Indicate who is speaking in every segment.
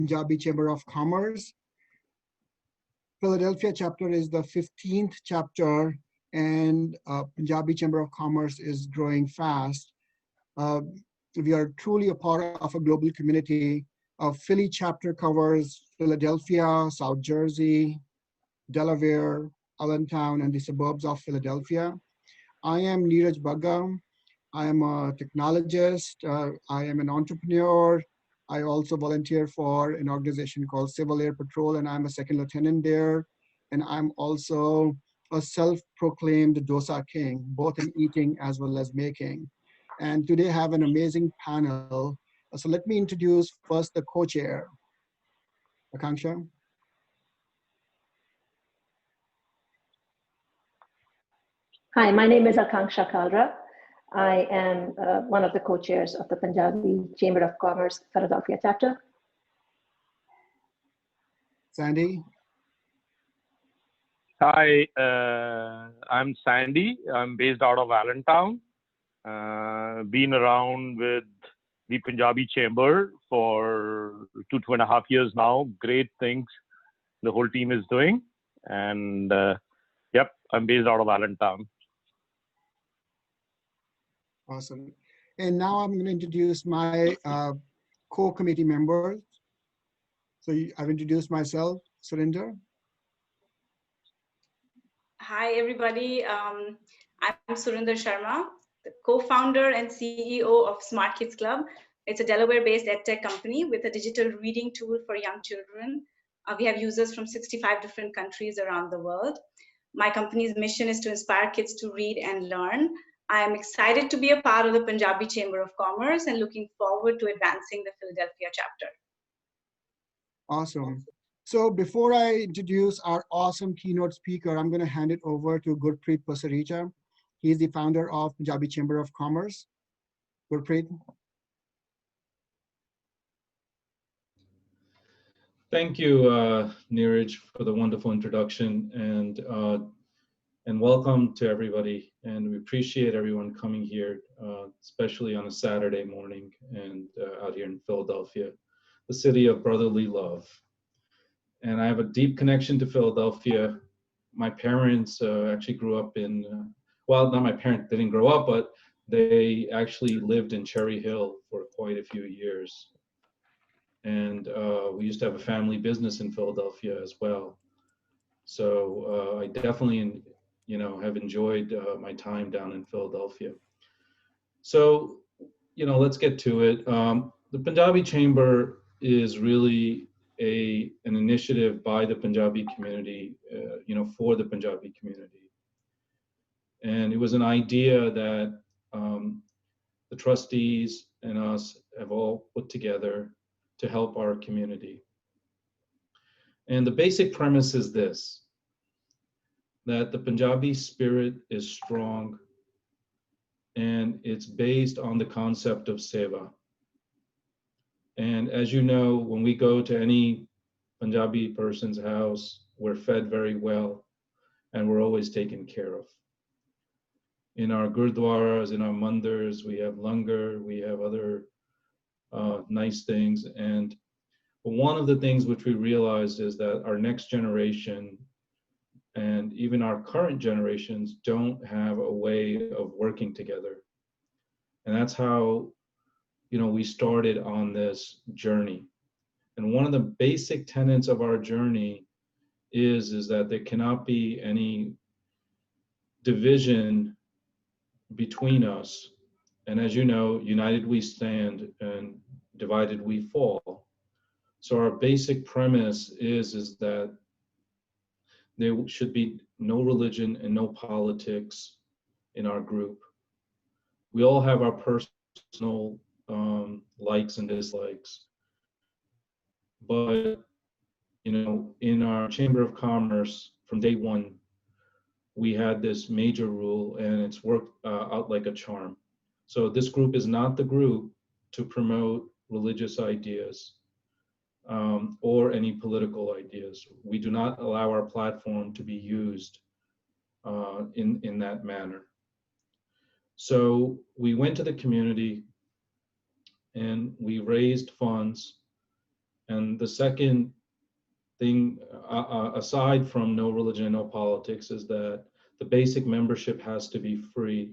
Speaker 1: Punjabi Chamber of Commerce. Philadelphia chapter is the 15th chapter, and Punjabi Chamber of Commerce is growing fast. We are truly a part of a global community. Philly chapter covers Philadelphia, South Jersey, Delaware, Allentown, and the suburbs of Philadelphia. I am Neeraj Bagga. I am a technologist. I am an entrepreneur. I also volunteer for an organization called Civil Air Patrol, and I'm a second lieutenant there. And I'm also a self-proclaimed dosa king, both in eating as well as making. And today I have an amazing panel. So let me introduce first the co-chair, Akanksha.
Speaker 2: Hi, my name is Akanksha Kalra. I am one of the co-chairs of the Punjabi Chamber of Commerce Philadelphia chapter.
Speaker 1: Sandy.
Speaker 3: Hi, I'm Sandy. I'm based out of Allentown. Been around with the Punjabi Chamber for 2.5 years now. Great things the whole team is doing. And yep, I'm based out of Allentown.
Speaker 1: Awesome. And now I'm going to introduce my co-committee members. So I've introduced myself, Surinder.
Speaker 4: Hi, everybody. I'm Surinder Sharma, the co-founder and CEO of Smart Kids Club. It's a Delaware-based edtech company with a digital reading tool for young children. We have users from 65 different countries around the world. My company's mission is to inspire kids to read and learn. I am excited to be a part of the Punjabi Chamber of Commerce and looking forward to advancing the Philadelphia chapter.
Speaker 1: Awesome. So before I introduce our awesome keynote speaker, I'm going to hand it over to Gurpreet Pasaricha. He's the founder of Punjabi Chamber of Commerce. Gurpreet.
Speaker 5: Thank you, Neeraj, for the wonderful introduction, and welcome to everybody. And we appreciate everyone coming here, especially on a Saturday morning and out here in Philadelphia, the city of brotherly love. And I have a deep connection to Philadelphia. My parents actually grew up in, well, not my parents didn't grow up, but they actually lived in Cherry Hill for quite a few years. And we used to have a family business in Philadelphia as well. So I definitely, have enjoyed my time down in Philadelphia. So, let's get to it. The Punjabi Chamber is really an initiative by the Punjabi community, for the Punjabi community. And it was an idea that the trustees and us have all put together to help our community. And the basic premise is this, that the Punjabi spirit is strong and it's based on the concept of seva. And as you know, when we go to any Punjabi person's house, we're fed very well and we're always taken care of. In our gurdwaras, in our mandirs, we have langar, we have other nice things. And one of the things which we realized is that our next generation and even our current generations don't have a way of working together. And that's how, we started on this journey. And one of the basic tenets of our journey is that there cannot be any division between us. And as you know, united we stand and divided we fall. So our basic premise is that there should be no religion and no politics in our group. We all have our personal likes and dislikes. But, in our Chamber of Commerce from day one, we had this major rule and it's worked out like a charm. So this group is not the group to promote religious ideas or any political ideas. We do not allow our platform to be used in that manner. So we went to the community and we raised funds And the second thing, aside from no religion and no politics, is that the basic membership has to be free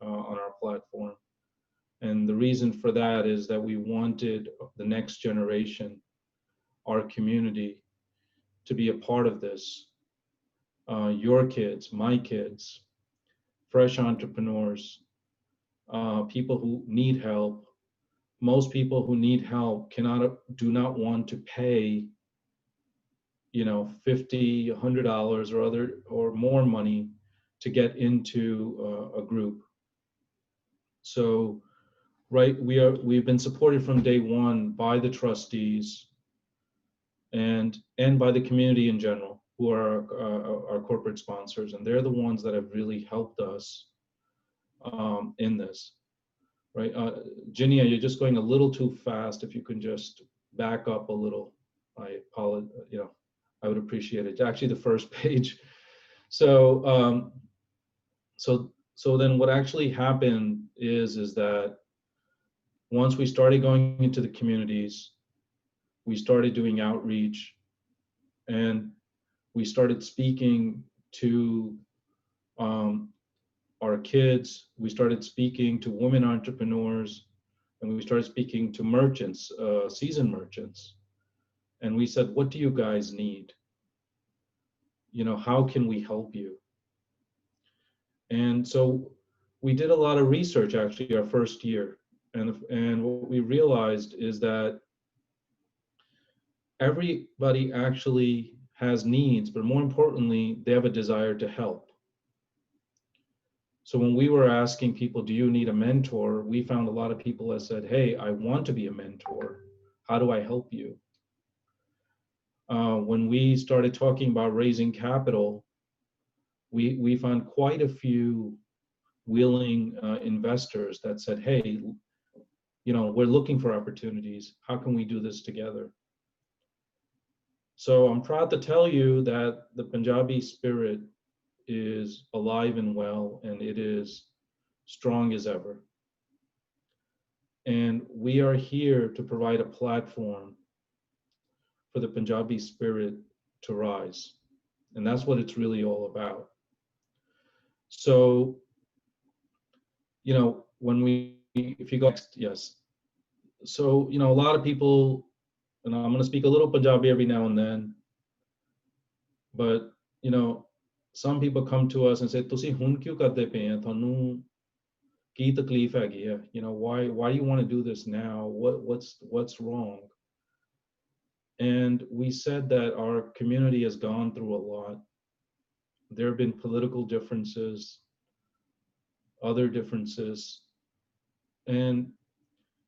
Speaker 5: on our platform. And the reason for that is that we wanted the next generation, our community, to be a part of this. Your kids, my kids, fresh entrepreneurs, people who need help. Most people who need help do not want to pay, you know, $50, $100 or more money to get into a group. So, right, we've been supported from day one by the trustees and by the community in general, who are our corporate sponsors, and they're the ones that have really helped us in this. Right, Ginia, you're just going a little too fast. If you can just back up a little, I apologize. You know, I would appreciate it. Actually, the first page. So, so then what actually happened is that once we started going into the communities, we started doing outreach, and we started speaking to our kids. We started speaking to women entrepreneurs, and we started speaking to merchants, seasoned merchants. And we said, what do you guys need? You know, how can we help you? And so we did a lot of research actually our first year. And what we realized is that everybody actually has needs, but more importantly, they have a desire to help. So when we were asking people, do you need a mentor? We found a lot of people that said, hey, I want to be a mentor. How do I help you? When we started talking about raising capital, we found quite a few willing investors that said, hey, you know, we're looking for opportunities. How can we do this together? So I'm proud to tell you that the Punjabi spirit is alive and well, and it is strong as ever. And we are here to provide a platform for the Punjabi spirit to rise. And that's what it's really all about. So, you know, if you go next, yes. So, you know, a lot of people, and I'm going to speak a little Punjabi every now and then, but, you know, some people come to us and say, "Tusi hun kyun karde pe hain? Thanu ki takleef hegi hai? You know, why do you want to do this now? What's wrong?" And we said that our community has gone through a lot. There have been political differences, other differences, and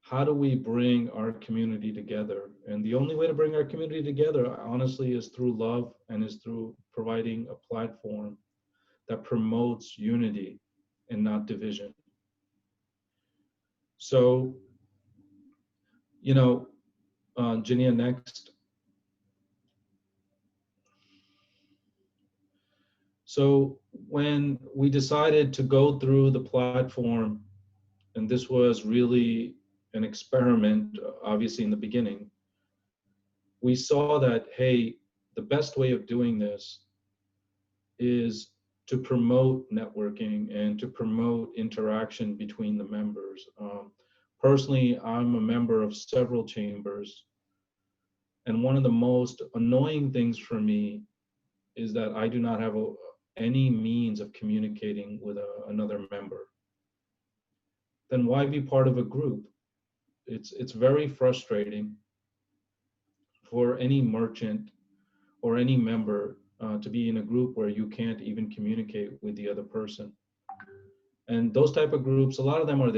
Speaker 5: how do we bring our community together? And the only way to bring our community together, honestly, is through love and is through providing a platform that promotes unity and not division. So, you know, Jania, next. So when we decided to go through the platform, and this was really an experiment, obviously in the beginning, we saw that, hey, the best way of doing this is to promote networking and to promote interaction between the members. Personally, I'm a member of several chambers, and one of the most annoying things for me is that I do not have any means of communicating with another member. Then why be part of a group? It's very frustrating for any merchant or any member to be in a group where you can't even communicate with the other person. And those type of groups, a lot of them are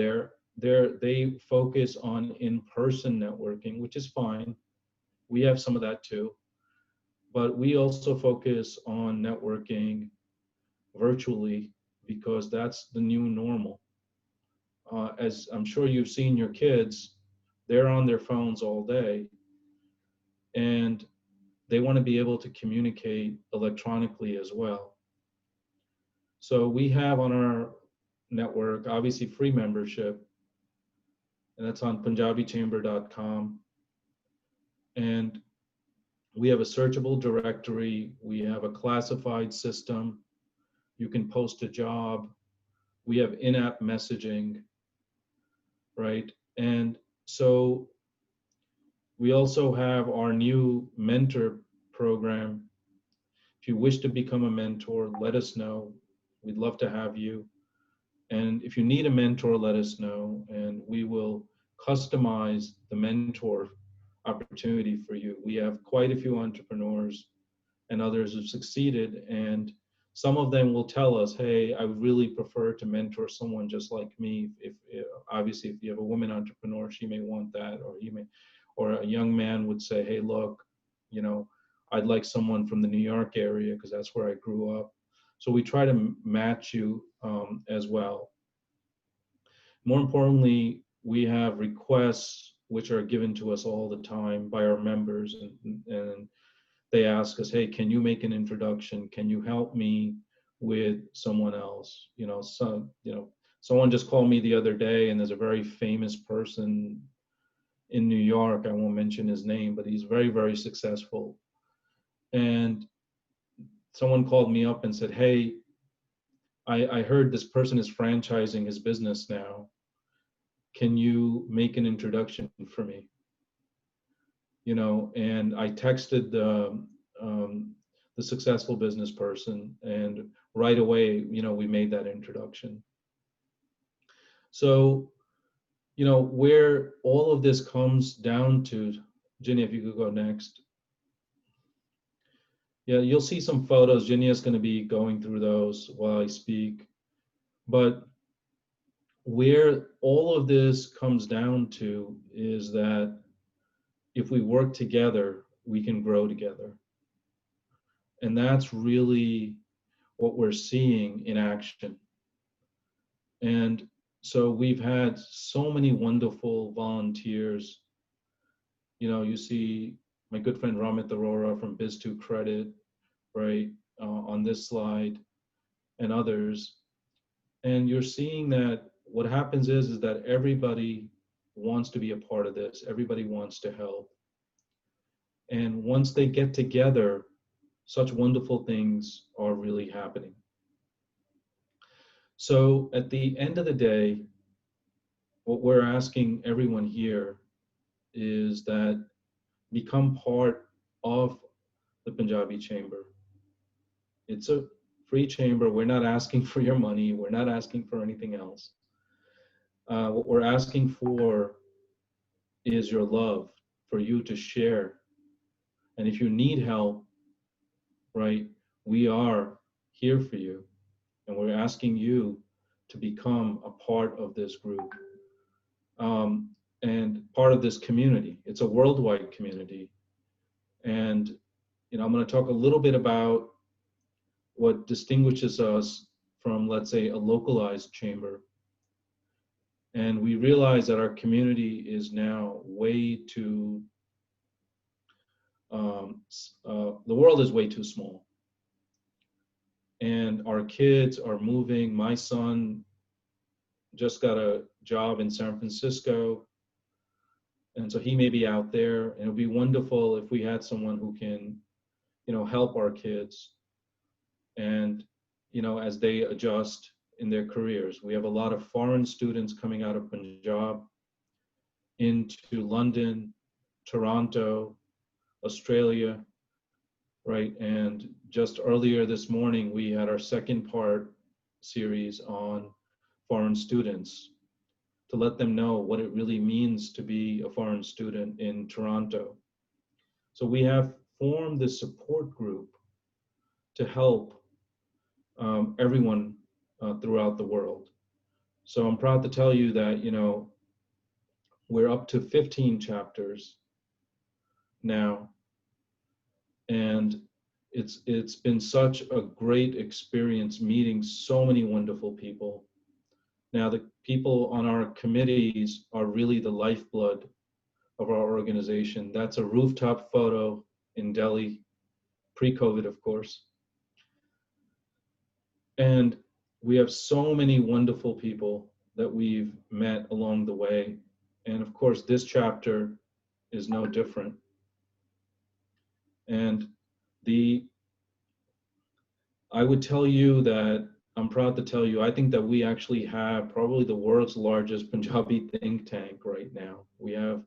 Speaker 5: they focus on in-person networking, which is fine. We have some of that too. But we also focus on networking virtually because that's the new normal. As I'm sure you've seen your kids, they're on their phones all day, and they want to be able to communicate electronically as well. So we have on our network, obviously free membership, and that's on punjabichamber.com. And we have a searchable directory. We have a classified system. You can post a job. We have in-app messaging, right? And so we also have our new mentor program. If you wish to become a mentor, let us know. We'd love to have you. And if you need a mentor, let us know, and we will customize the mentor opportunity for you. We have quite a few entrepreneurs and others who've succeeded, and some of them will tell us, hey, I would really prefer to mentor someone just like me. If obviously, if you have a woman entrepreneur, she may want that, or he may, or a young man would say, hey, look, you know, I'd like someone from the New York area because that's where I grew up. So we try to match you as well. More importantly, we have requests which are given to us all the time by our members, and they ask us, hey, can you make an introduction? Can you help me with someone else? You know, someone just called me the other day, and there's a very famous person in New York. I won't mention his name, but he's very, very successful. And someone called me up and said, hey, I heard this person is franchising his business now. Can you make an introduction for me? You know, and I texted the successful business person, and right away, you know, we made that introduction. So, you know, where all of this comes down to, Ginny, if you could go next. Yeah, you'll see some photos. Ginny is going to be going through those while I speak. But where all of this comes down to is that if we work together, we can grow together. And that's really what we're seeing in action. And so we've had so many wonderful volunteers. You know, you see my good friend Ramit Arora from Biz2 Credit, right, on this slide, and others. And you're seeing that what happens is that everybody wants to be a part of this. Everybody wants to help. And once they get together, such wonderful things are really happening. So at the end of the day, what we're asking everyone here is that become part of the Punjabi Chamber. It's a free chamber. We're not asking for your money. We're not asking for anything else. What we're asking for is your love, for you to share. And if you need help, right, we are here for you. And we're asking you to become a part of this group and part of this community. It's a worldwide community. And, you know, I'm going to talk a little bit about what distinguishes us from, let's say, a localized chamber. And we realize that our community is now way too, the world is way too small. And our kids are moving. My son just got a job in San Francisco, and so he may be out there. And it would be wonderful if we had someone who can, you know, help our kids, and, you know, as they adjust in their careers. We have a lot of foreign students coming out of Punjab into London, Toronto, Australia, right? And just earlier this morning, we had our second part series on foreign students to let them know what it really means to be a foreign student in Toronto. So we have formed this support group to help everyone throughout the world. So I'm proud to tell you that, you know, we're up to 15 chapters now, and it's been such a great experience meeting so many wonderful people. Now, the people on our committees are really the lifeblood of our organization. That's a rooftop photo in Delhi, pre-COVID, of course. And we have so many wonderful people that we've met along the way. And of course, this chapter is no different. And I would tell you that I'm proud to tell you, I think that we actually have probably the world's largest Punjabi think tank right now. We have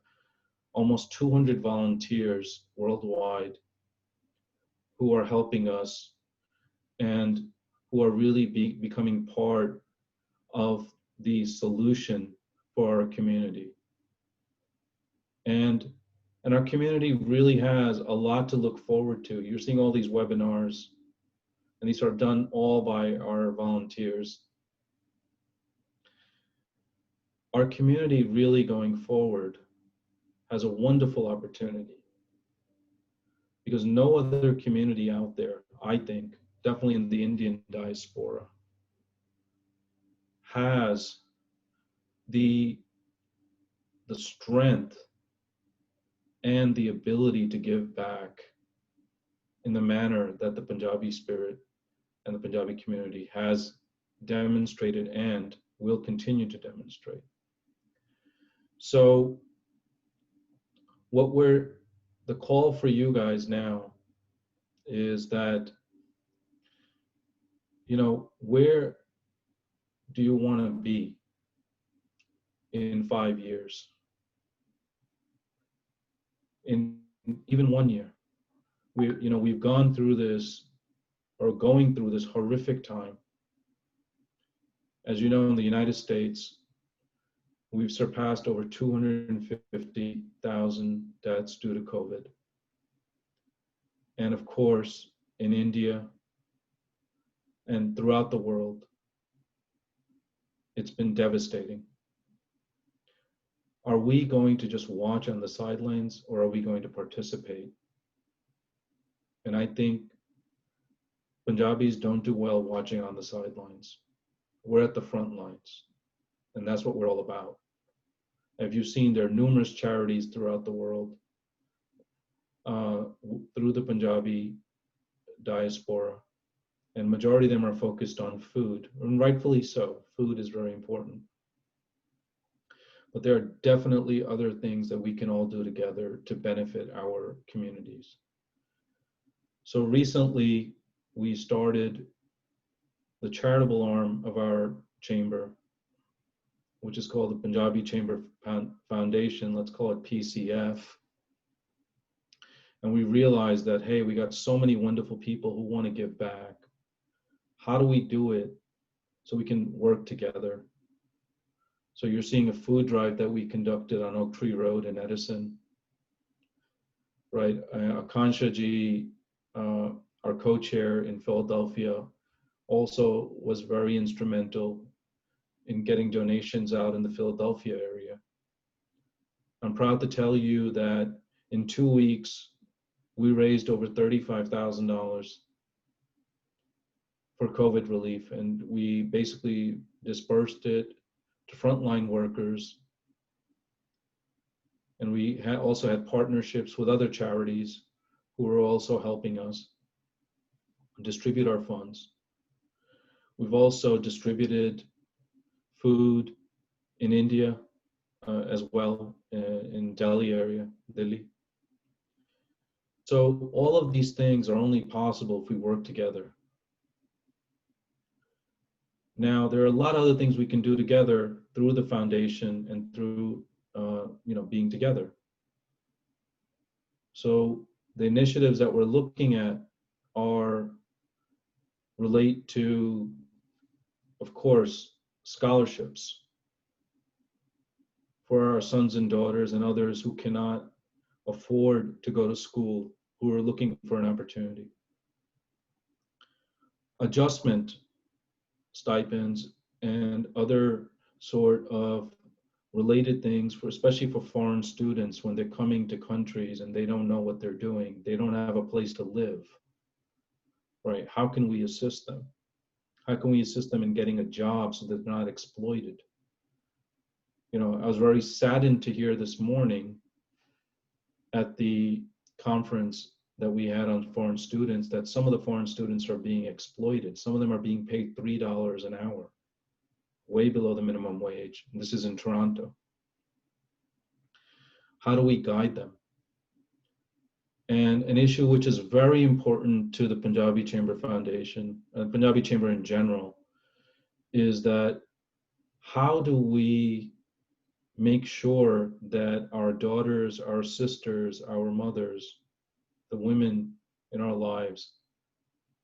Speaker 5: almost 200 volunteers worldwide who are helping us and who are really becoming part of the solution for our community. And our community really has a lot to look forward to. You're seeing all these webinars, and these are done all by our volunteers. Our community really going forward has a wonderful opportunity, because no other community out there, I think, definitely in the Indian diaspora, has the strength and the ability to give back in the manner that the Punjabi spirit and the Punjabi community has demonstrated and will continue to demonstrate. So the call for you guys now is that, where do you want to be in 5 years? In even 1 year? We've gone through this, or going through this horrific time. As you know, in the United States, we've surpassed over 250,000 deaths due to COVID. And of course, in India and throughout the world, it's been devastating. Are we going to just watch on the sidelines, or are we going to participate? And I think Punjabis don't do well watching on the sidelines. We're at the front lines, and that's what we're all about. If you've seen, there are numerous charities throughout the world, through the Punjabi diaspora, and majority of them are focused on food, and rightfully so. Food is very important. But there are definitely other things that we can all do together to benefit our communities. So recently, we started the charitable arm of our chamber, which is called the Punjabi Chamber Foundation. Let's call it PCF. And we realized that, hey, we got so many wonderful people who want to give back. How do we do it so we can work together? So you're seeing a food drive that we conducted on Oak Tree Road in Edison, right? Akansha ji, our co-chair in Philadelphia, also was very instrumental in getting donations out in the Philadelphia area. I'm proud to tell you that in 2 weeks, we raised over $35,000 for COVID relief, and we basically dispersed it to frontline workers. And we also had partnerships with other charities who were also helping us distribute our funds. We've also distributed food in India as well, in Delhi area, Delhi. So all of these things are only possible if we work together. Now, there are a lot of other things we can do together through the foundation and through being together. So the initiatives that we're looking at relate to, of course, scholarships for our sons and daughters and others who cannot afford to go to school, who are looking for an opportunity. Adjustment stipends and other sort of related things, especially for foreign students when they're coming to countries and they don't know what they're doing. They don't have a place to live, right? How can we assist them? How can we assist them in getting a job so that they're not exploited? I was very saddened to hear this morning at the conference that we had on foreign students that some of the foreign students are being exploited. Some of them are being paid $3 an hour, way below the minimum wage. And this is in Toronto. How do we guide them? And an issue which is very important to the Punjabi Chamber Foundation, Punjabi Chamber in general, is that how do we make sure that our daughters, our sisters, our mothers, the women in our lives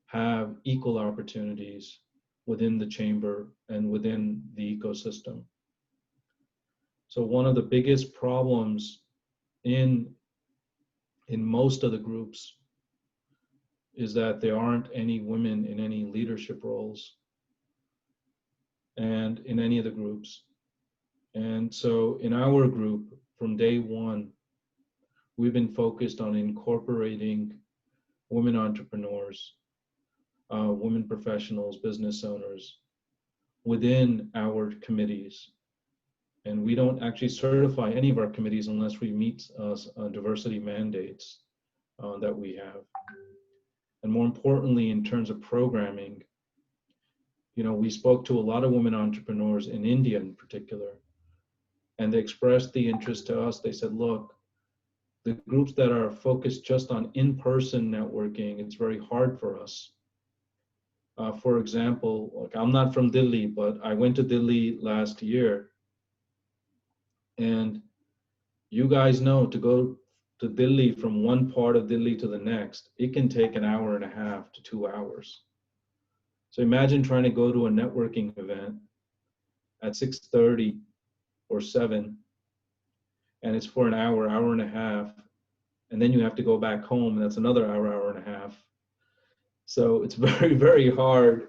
Speaker 5: have equal opportunities within the chamber and within the ecosystem. So one of the biggest problems in most of the groups is that there aren't any women in any leadership roles and in any of the groups. And so in our group, from day one, we've been focused on incorporating women entrepreneurs, women professionals, business owners within our committees. And we don't actually certify any of our committees unless we meet diversity mandates that we have. And more importantly, in terms of programming, you know, we spoke to a lot of women entrepreneurs in India in particular, and they expressed the interest to us. They said, look, the groups that are focused just on in-person networking, it's very hard for us. For example, like, I'm not from Delhi, but I went to Delhi last year. And you guys know, to go to Delhi from one part of Delhi to the next, it can take an hour and a half to 2 hours. So imagine trying to go to a networking event at 6:30 or 7, and it's for an hour, hour and a half, and then you have to go back home, and that's another hour, hour and a half. So it's very, very hard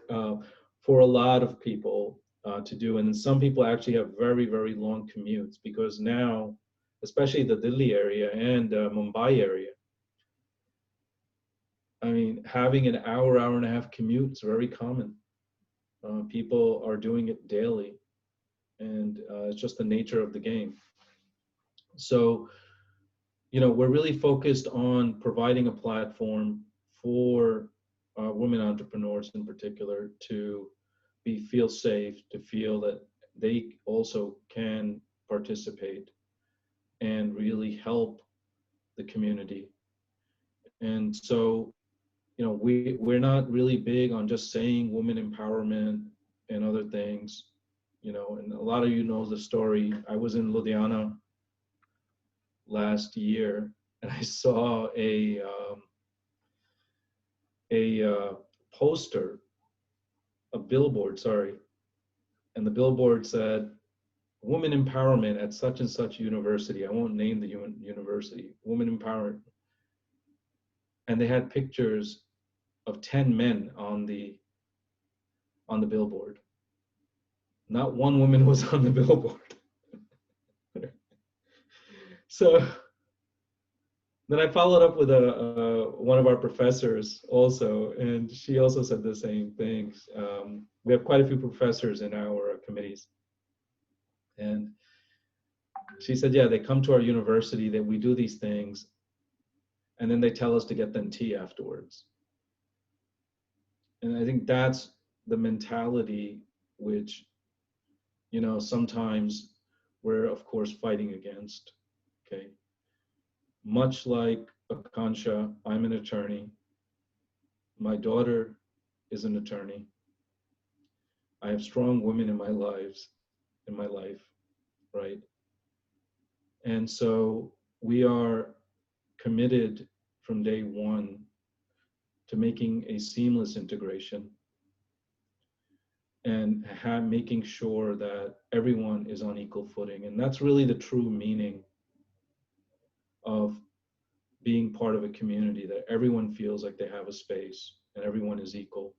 Speaker 5: for a lot of people to do. And some people actually have very, very long commutes, because now, especially the Delhi area and Mumbai area, I mean, having an hour, hour and a half commute is very common. People are doing it daily, and it's just the nature of the game. So, you know, we're really focused on providing a platform for women entrepreneurs in particular to feel safe, to feel that they also can participate and really help the community. And so, you know, we're not really big on just saying women empowerment and other things, you know, and a lot of you know the story. I was in Ludhiana last year, and I saw a poster, a billboard, sorry, and the billboard said, women empowerment at such and such university. I won't name the university, women empowerment. And they had pictures of 10 men on the billboard. Not one woman was on the billboard. So then I followed up with one of our professors also, and she also said the same things. We have quite a few professors in our committees. And she said, yeah, they come to our university, that we do these things, and then they tell us to get them tea afterwards. And I think that's the mentality which, you know, sometimes we're, of course, fighting against, okay? Much like Akansha, I'm an attorney. My daughter is an attorney. I have strong women in my life, right? And so we are committed from day one to making a seamless integration and making sure that everyone is on equal footing. And that's really the true meaning of being part of a community, that everyone feels like they have a space and everyone is equal.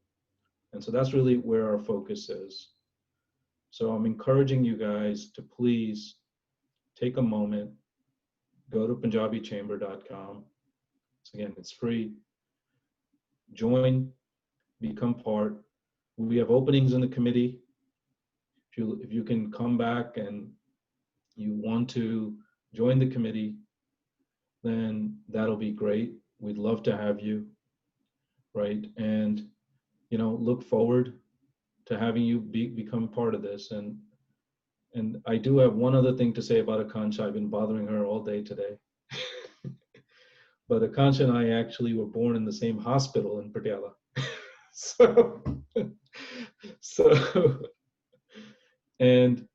Speaker 5: And so that's really where our focus is. So I'm encouraging you guys to please take a moment, go to punjabichamber.com. So again, it's free. Join, become part. We have openings in the committee. If you can come back and you want to join the committee, then that'll be great. We'd love to have you, right? And, you know, look forward to having you become part of this. And I do have one other thing to say about Akansha. I've been bothering her all day today. but Akansha and I actually were born in the same hospital in Patiala. so, so, and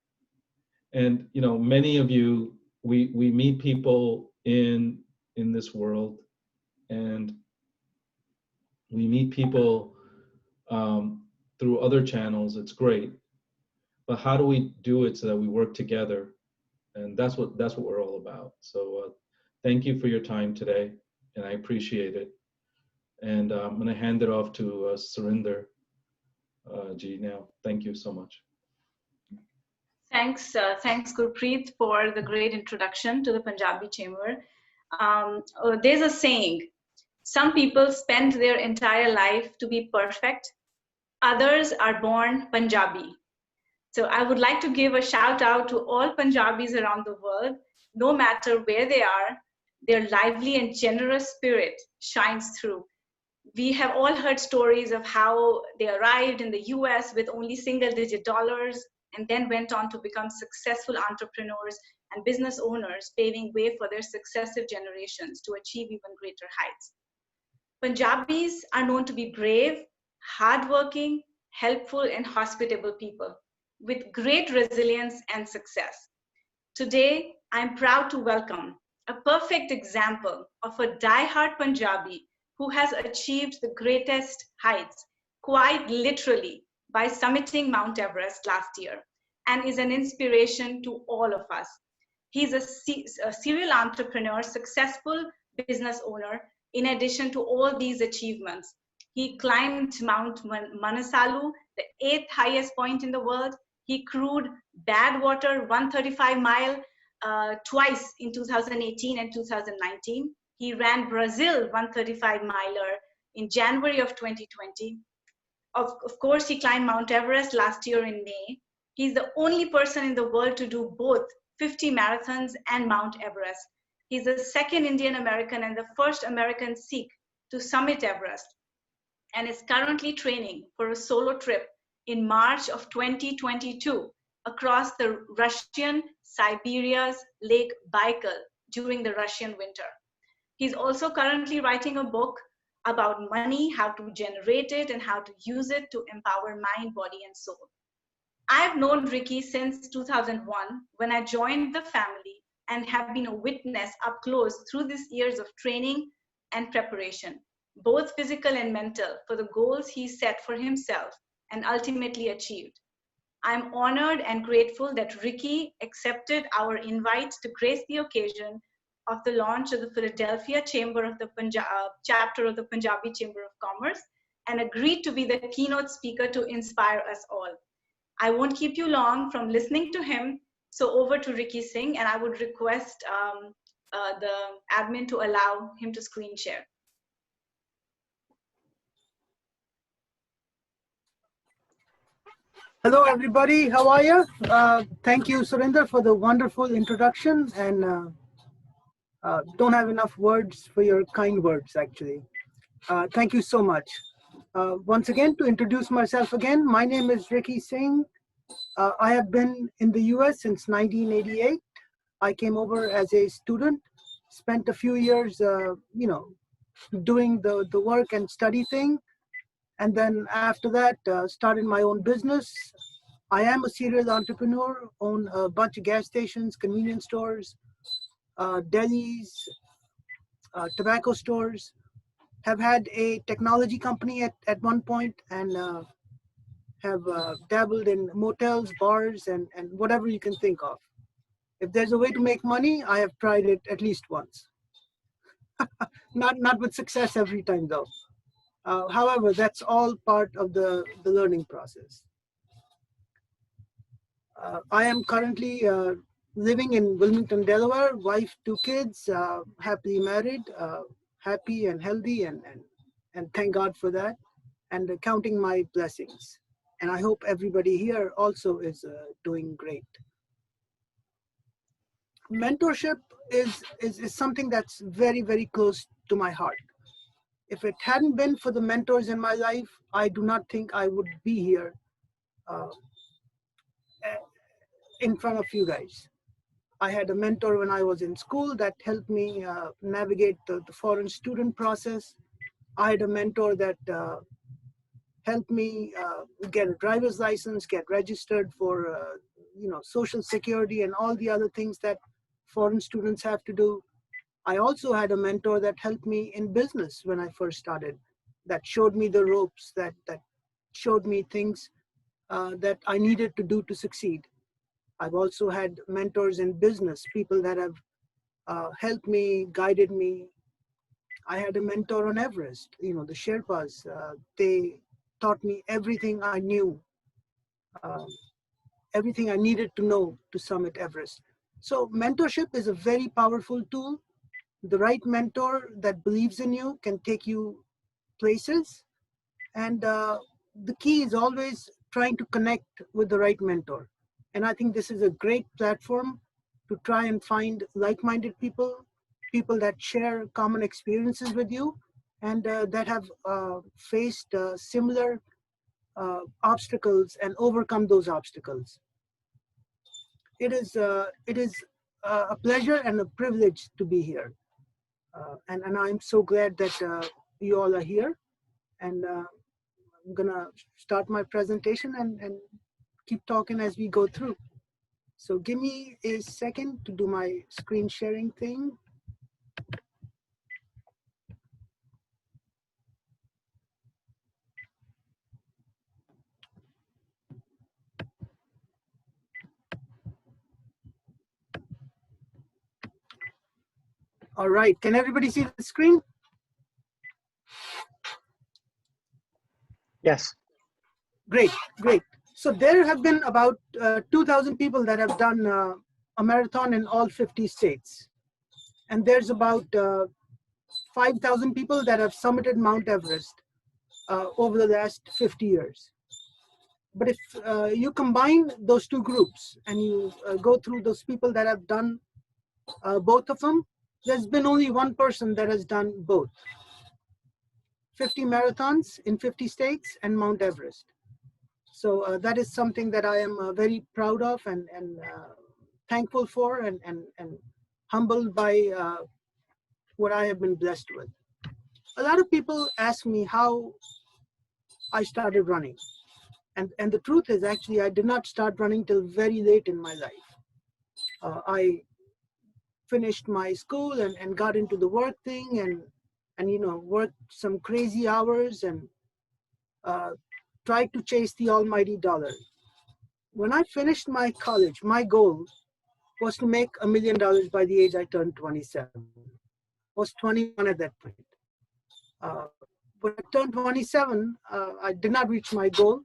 Speaker 5: you know, many of you, we meet people in this world, and we meet people through other channels. It's great, but how do we do it so that we work together? And that's what we're all about. So thank you for your time today, and I appreciate it. And I'm going to hand it off to Surinder Ji now. Thank you so much.
Speaker 4: Thanks, Gurpreet, for the great introduction to the Punjabi Chamber. There's a saying, some people spend their entire life to be perfect. Others are born Punjabi. So I would like to give a shout out to all Punjabis around the world, no matter where they are. Their lively and generous spirit shines through. We have all heard stories of how they arrived in the US with only single-digit dollars and then went on to become successful entrepreneurs and business owners, paving way for their successive generations to achieve even greater heights. Punjabis are known to be brave, hardworking, helpful, and hospitable people with great resilience and success. Today, I'm proud to welcome a perfect example of a die-hard Punjabi who has achieved the greatest heights, quite literally, by summiting Mount Everest last year, and is an inspiration to all of us. He's a serial entrepreneur, successful business owner. In addition to all these achievements, he climbed Mount Manasalu, the 8th highest point in the world. He crewed Badwater 135-mile twice in 2018 and 2019. He ran Brazil 135-miler in January of 2020. Of course, he climbed Mount Everest last year in May. He's the only person in the world to do both 50 marathons and Mount Everest. He's the second Indian American and the first American Sikh to summit Everest, and is currently training for a solo trip in March of 2022 across the Russian Siberia's Lake Baikal during the Russian winter. He's also currently writing a book about money, how to generate it, and how to use it to empower mind, body, and soul. I've known Ricky since 2001 when I joined the family and have been a witness up close through these years of training and preparation, both physical and mental, for the goals he set for himself and ultimately achieved. I'm honored and grateful that Ricky accepted our invite to grace the occasion of the launch of the Philadelphia Chamber of the chapter of the Punjabi Chamber of Commerce and agreed to be the keynote speaker to inspire us all. I won't keep you long from listening to him, so over to Ricky Singh, and I would request the admin to allow him to screen share.
Speaker 6: Hello, everybody. How are you? Thank you, Surinder, for the wonderful introduction, and don't have enough words for your kind words, actually. Thank you so much. Once again, to introduce myself again, my name is Ricky Singh. I have been in the US since 1988. I came over as a student, spent a few years, doing the work and study thing. And then after that, started my own business. I am a serial entrepreneur, own a bunch of gas stations, convenience stores, delis, tobacco stores. Have had a technology company at one point, and have dabbled in motels, bars, and whatever you can think of. If there's a way to make money, I have tried it at least once. Not with success every time, though. However, that's all part of the learning process. I am currently living in Wilmington, Delaware, wife, 2 kids, happily married, happy and healthy, and thank God for that, and counting my blessings. And I hope everybody here also is doing great. Mentorship is something that's very, very close to my heart. If it hadn't been for the mentors in my life, I do not think I would be here in front of you guys. I had a mentor when I was in school that helped me navigate the foreign student process. I had a mentor that helped me get a driver's license, get registered for Social Security and all the other things that foreign students have to do. I also had a mentor that helped me in business when I first started, that showed me the ropes, that showed me things that I needed to do to succeed. I've also had mentors in business, people that have helped me, guided me. I had a mentor on Everest, the Sherpas. They taught me everything I knew, everything I needed to know to summit Everest. So mentorship is a very powerful tool. The right mentor that believes in you can take you places. And the key is always trying to connect with the right mentor. And I think this is a great platform to try and find like-minded people, people that share common experiences with you, and that have faced similar obstacles and overcome those obstacles. It is a pleasure and a privilege to be here. And I'm so glad that you all are here. And I'm gonna start my presentation and keep talking as we go through. So give me a second to do my screen sharing thing. All right, can everybody see the screen?
Speaker 7: Yes.
Speaker 6: Great, great. So there have been about 2,000 people that have done a marathon in all 50 states. And there's about 5,000 people that have summited Mount Everest over the last 50 years. But if you combine those two groups and you go through those people that have done both of them, there's been only one person that has done both. 50 marathons in 50 states and Mount Everest. So that is something that I am very proud of and thankful for and humbled by what I have been blessed with. A lot of people ask me how I started running. And the truth is, actually, I did not start running till very late in my life. I finished my school and got into the work thing and worked some crazy hours and tried to chase the almighty dollar. When I finished my college, my goal was to make $1 million by the age I turned 27. I was 21 at that point. When I turned 27, I did not reach my goal,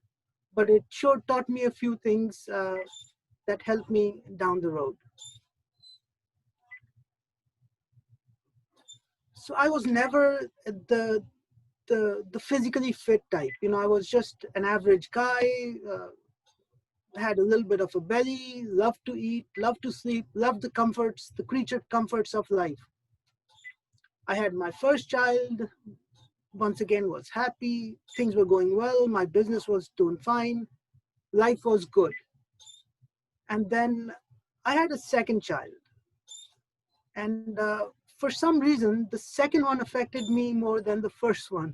Speaker 6: but it sure taught me a few things that helped me down the road. So I was never the physically fit type. I was just an average guy, had a little bit of a belly, loved to eat, loved to sleep, loved the comforts, the creature comforts of life. I had my first child, once again was happy, things were going well, my business was doing fine, life was good. And then I had a second child. And for some reason, the second one affected me more than the first one.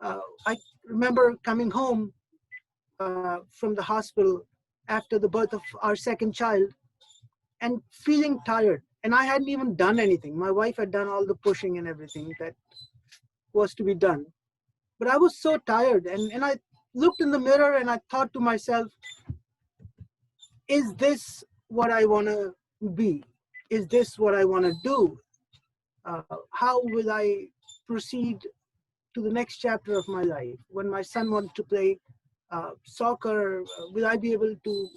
Speaker 6: I remember coming home from the hospital after the birth of our second child and feeling tired. And I hadn't even done anything. My wife had done all the pushing and everything that was to be done. But I was so tired. And I looked in the mirror and I thought to myself, is this what I want to be? Is this what I want to do? How will I proceed to the next chapter of my life? When my son wants to play soccer, will I be able to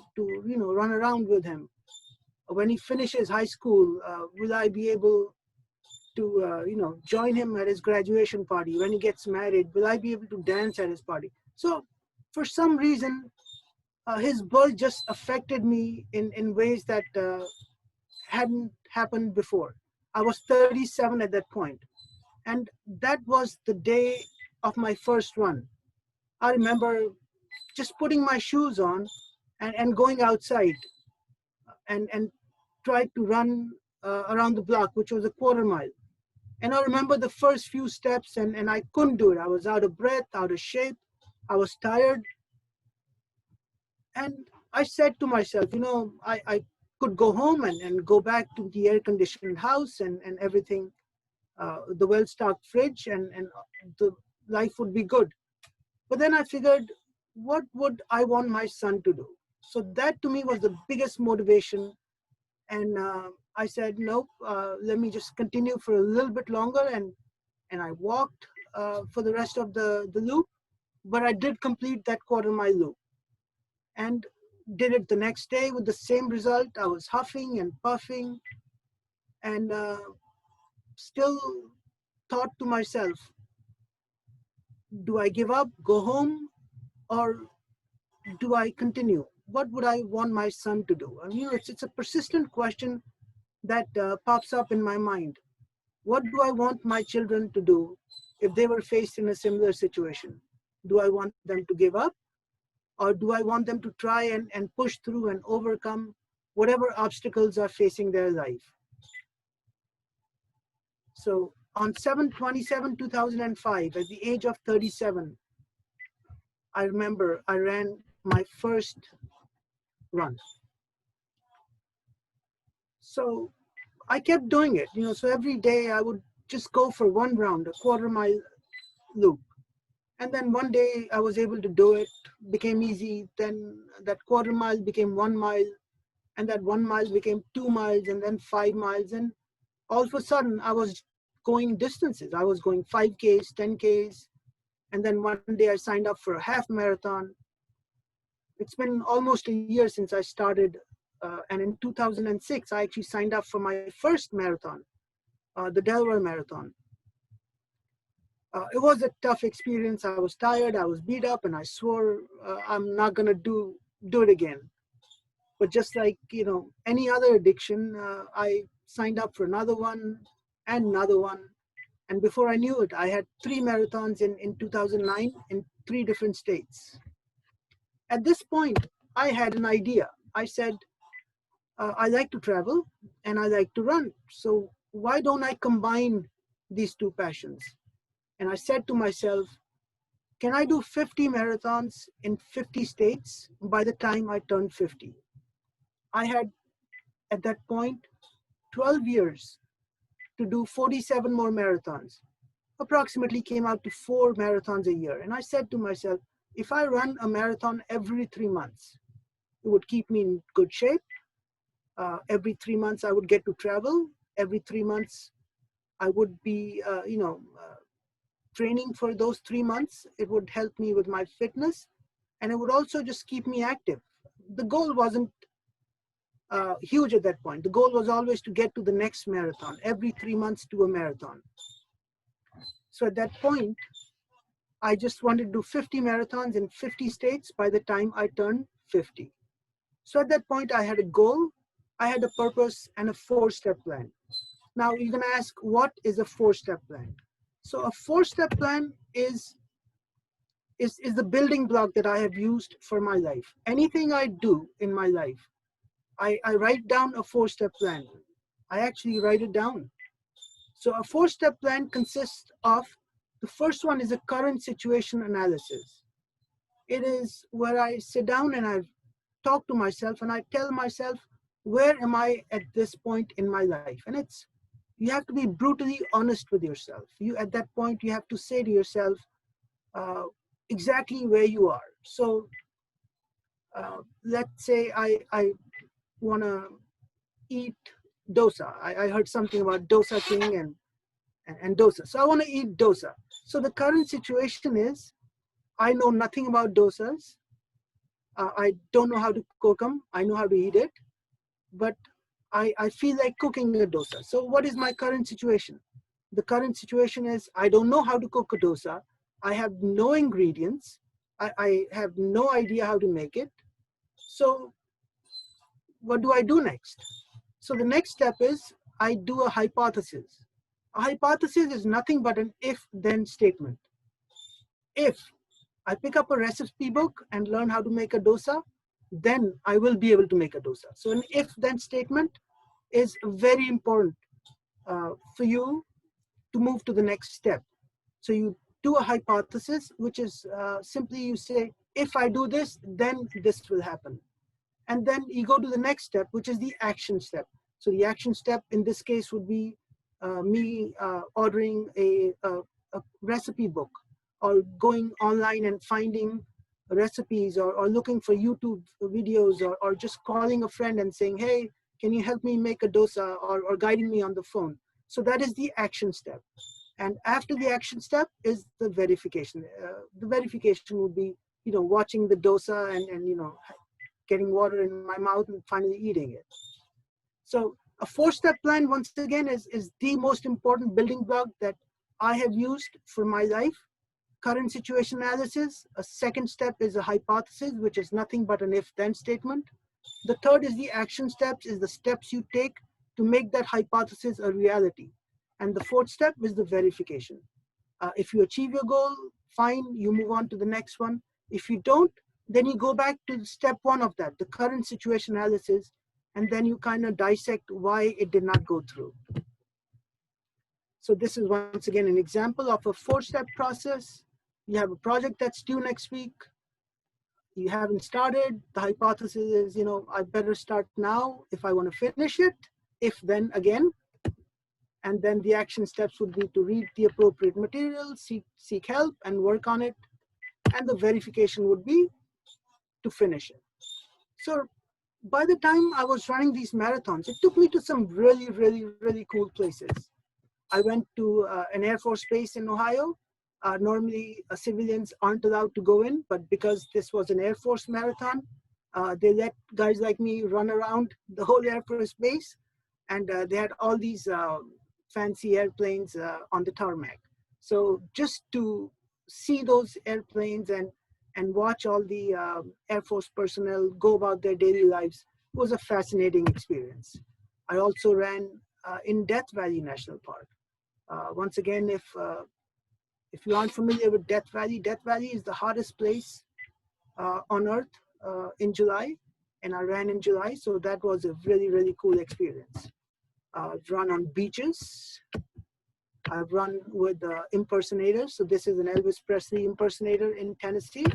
Speaker 6: run around with him? When he finishes high school, will I be able to join him at his graduation party? When he gets married, will I be able to dance at his party? So for some reason, his birth just affected me in ways that hadn't happened before. I was 37 at that point. And that was the day of my first run. I remember just putting my shoes on and going outside and tried to run around the block, which was a quarter mile. And I remember the first few steps, and I couldn't do it. I was out of breath, out of shape. I was tired. And I said to myself, you know, I could go home and go back to the air-conditioned house and everything, the well-stocked fridge, and the life would be good. But then I figured, what would I want my son to do? So that to me was the biggest motivation. And I said, nope, let me just continue for a little bit longer. And I walked for the rest of the loop, but I did complete that quarter mile loop. And did it the next day with the same result. I was huffing and puffing, and still thought to myself, do I give up, go home, or do I continue? What would I want my son to do? I mean, it's a persistent question that pops up in my mind. What do I want my children to do if they were faced in a similar situation? Do I want them to give up? Or do I want them to try and push through and overcome whatever obstacles are facing their life? So on 7/27/2005, at the age of 37, I remember I ran my first run. So I kept doing it, you know, so every day I would just go for one round, a quarter mile loop. And then one day I was able to do it, became easy. Then that quarter mile became 1 mile, and that 1 mile became 2 miles, and then 5 miles. And all of a sudden I was going distances. I was going 5Ks, 10Ks. And then one day I signed up for a half marathon. It's been almost a year since I started. And in 2006, I actually signed up for my first marathon, the Delray marathon. It was a tough experience. I was tired, I was beat up, and I swore I'm not gonna do it again. But just like, you know, any other addiction, I signed up for another one and another one. And before I knew it, I had 3 marathons in 2009 in 3 different states. At this point, I had an idea. I said, I like to travel and I like to run. So why don't I combine these 2 passions? And I said to myself, can I do 50 marathons in 50 states by the time I turned 50? I had, at that point, 12 years to do 47 more marathons. Approximately came out to 4 marathons a year. And I said to myself, if I run a marathon every 3 months, it would keep me in good shape. Every 3 months I would get to travel. Every 3 months I would be, training for those 3 months. It would help me with my fitness, and it would also just keep me active. The goal wasn't huge at that point. The goal was always to get to the next marathon, every 3 months to a marathon. So at that point, I just wanted to do 50 marathons in 50 states by the time I turned 50. So at that point, I had a goal, I had a purpose, and a 4-step plan. Now you're gonna ask, what is a 4-step plan? So a 4-step plan is the building block that I have used for my life. Anything I do in my life, I write down a 4-step plan. I actually write it down. So a 4-step plan consists of, the first one is a current situation analysis. It is where I sit down and I talk to myself and I tell myself, where am I at this point in my life? And you have to be brutally honest with yourself. At that point, you have to say to yourself exactly where you are. So let's say I want to eat dosa. I heard something about dosa king and dosa. So I want to eat dosa. So the current situation is, I know nothing about dosas. I don't know how to cook them. I know how to eat it, but I feel like cooking a dosa. So what is my current situation? The current situation is, I don't know how to cook a dosa. I have no ingredients. I have no idea how to make it. So what do I do next? So the next step is, I do a hypothesis. A hypothesis is nothing but an if-then statement. If I pick up a recipe book and learn how to make a dosa, then I will be able to make a dosa. So an if-then statement, is very important for you to move to the next step. So you do a hypothesis, which is simply you say, if I do this, then this will happen. And then you go to the next step, which is the action step. So the action step in this case would be me ordering a recipe book, or going online and finding recipes, or looking for YouTube videos, or just calling a friend and saying, hey, can you help me make a dosa, or guiding me on the phone. So that is the action step. And after the action step is the verification. The verification would be, watching the dosa and getting water in my mouth and finally eating it. So a 4-step plan, once again, is the most important building block that I have used for my life. Current situation analysis. A second step is a hypothesis, which is nothing but an if-then statement. The third is the action steps, is the steps you take to make that hypothesis a reality. And the fourth step is the verification. If you achieve your goal, fine, you move on to the next one. If you don't, then you go back to step 1 of that, the current situation analysis, and then you kind of dissect why it did not go through. So this is once again an example of a 4-step process. You have a project that's due next week. You haven't started. The hypothesis is, I better start now if I want to finish it. If then again. And then the action steps would be to read the appropriate material, seek help and work on it. And the verification would be to finish it. So by the time I was running these marathons, it took me to some really, really, really cool places. I went to an Air Force base in Ohio. Normally civilians aren't allowed to go in, but because this was an Air Force marathon, they let guys like me run around the whole Air Force base. And they had all these fancy airplanes on the tarmac. So just to see those airplanes and watch all the Air Force personnel go about their daily lives was a fascinating experience. I also ran in Death Valley National Park. Once again, if you aren't familiar with Death Valley is the hottest place on earth in July, and I ran in July, so that was a really, really cool experience. I've run on beaches. I've run with impersonators. So this is an Elvis Presley impersonator in Tennessee.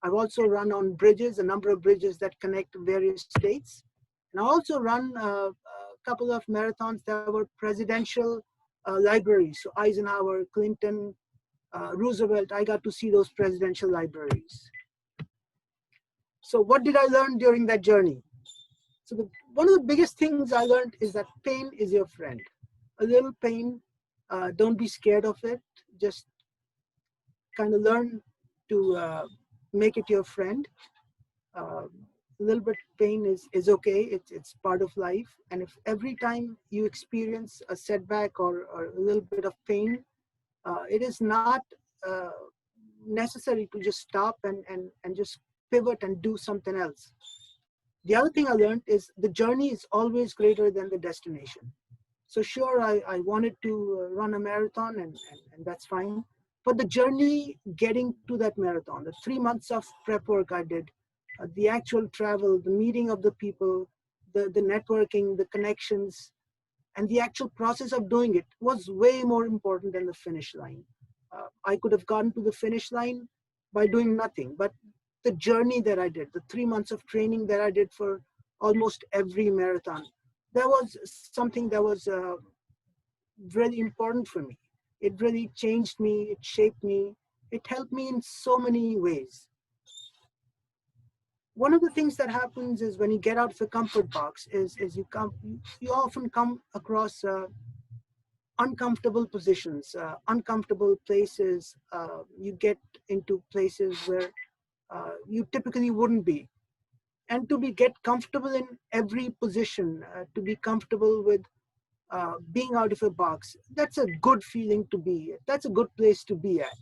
Speaker 6: I've also run on bridges, a number of bridges that connect various states. And I also run a couple of marathons that were presidential libraries. So Eisenhower, Clinton, Roosevelt, I got to see those presidential libraries. So what did I learn during that journey? So one of the biggest things I learned is that pain is your friend. A little pain, don't be scared of it. Just kind of learn to make it your friend. A little bit pain is okay. It's part of life. And if every time you experience a setback or a little bit of pain, it is not necessary to just stop and just pivot and do something else. The other thing I learned is the journey is always greater than the destination. So sure, I wanted to run a marathon and that's fine. But the journey getting to that marathon, the 3 months of prep work I did, the actual travel, the meeting of the people, the networking, the connections, and the actual process of doing it was way more important than the finish line. I could have gotten to the finish line by doing nothing, but the journey that I did, the 3 months of training that I did for almost every marathon, that was something that was really important for me. It really changed me, it shaped me, it helped me in so many ways. One of the things that happens is when you get out of the comfort box is you often come across uncomfortable positions, uncomfortable places. You get into places where you typically wouldn't be. And to get comfortable in every position, to be comfortable with being out of a box, that's a good feeling to be at. That's a good place to be at.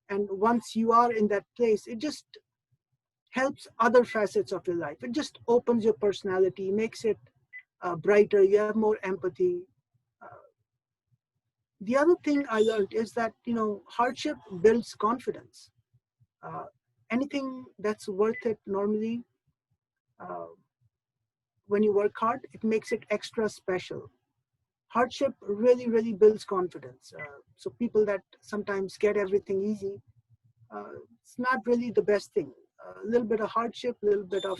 Speaker 6: And once you are in that place, it just helps other facets of your life. It just opens your personality, makes it brighter. You have more empathy. The other thing I learned is that, hardship builds confidence. Anything that's worth it normally when you work hard, it makes it extra special. Hardship really, really builds confidence. So people that sometimes get everything easy, it's not really the best thing. A little bit of hardship, a little bit of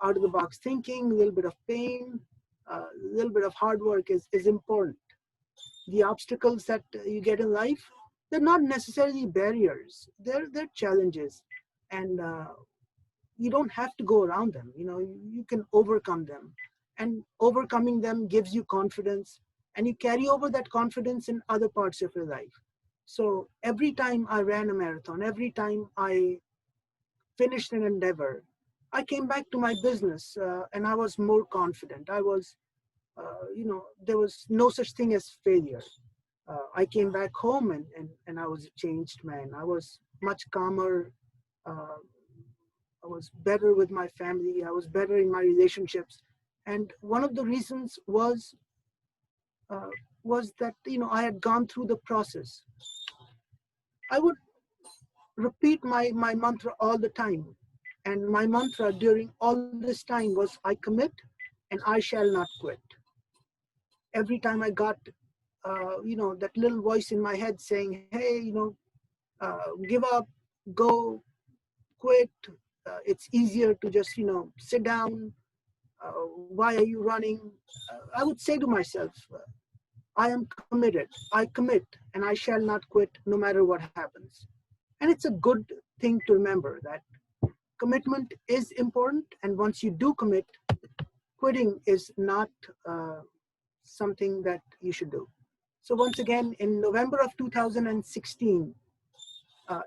Speaker 6: out of the box thinking, a little bit of pain, a little bit of hard work is important. The obstacles that you get in life, they're not necessarily barriers. They're challenges, and you don't have to go around them. You can overcome them, and overcoming them gives you confidence, and you carry over that confidence in other parts of your life. So every time I ran a marathon, every time I finished an endeavor, I came back to my business and I was more confident. I was, there was no such thing as failure. I came back home and I was a changed man. I was much calmer. I was better with my family. I was better in my relationships. And one of the reasons was that, I had gone through the process. I would repeat my mantra all the time. And my mantra during all this time was, I commit and I shall not quit. Every time I got, that little voice in my head saying, hey, give up, go, quit. It's easier to just, sit down. Why are you running? I would say to myself, I am committed. I commit and I shall not quit no matter what happens. And it's a good thing to remember that commitment is important. And once you do commit, quitting is not something that you should do. So once again, in November of 2016,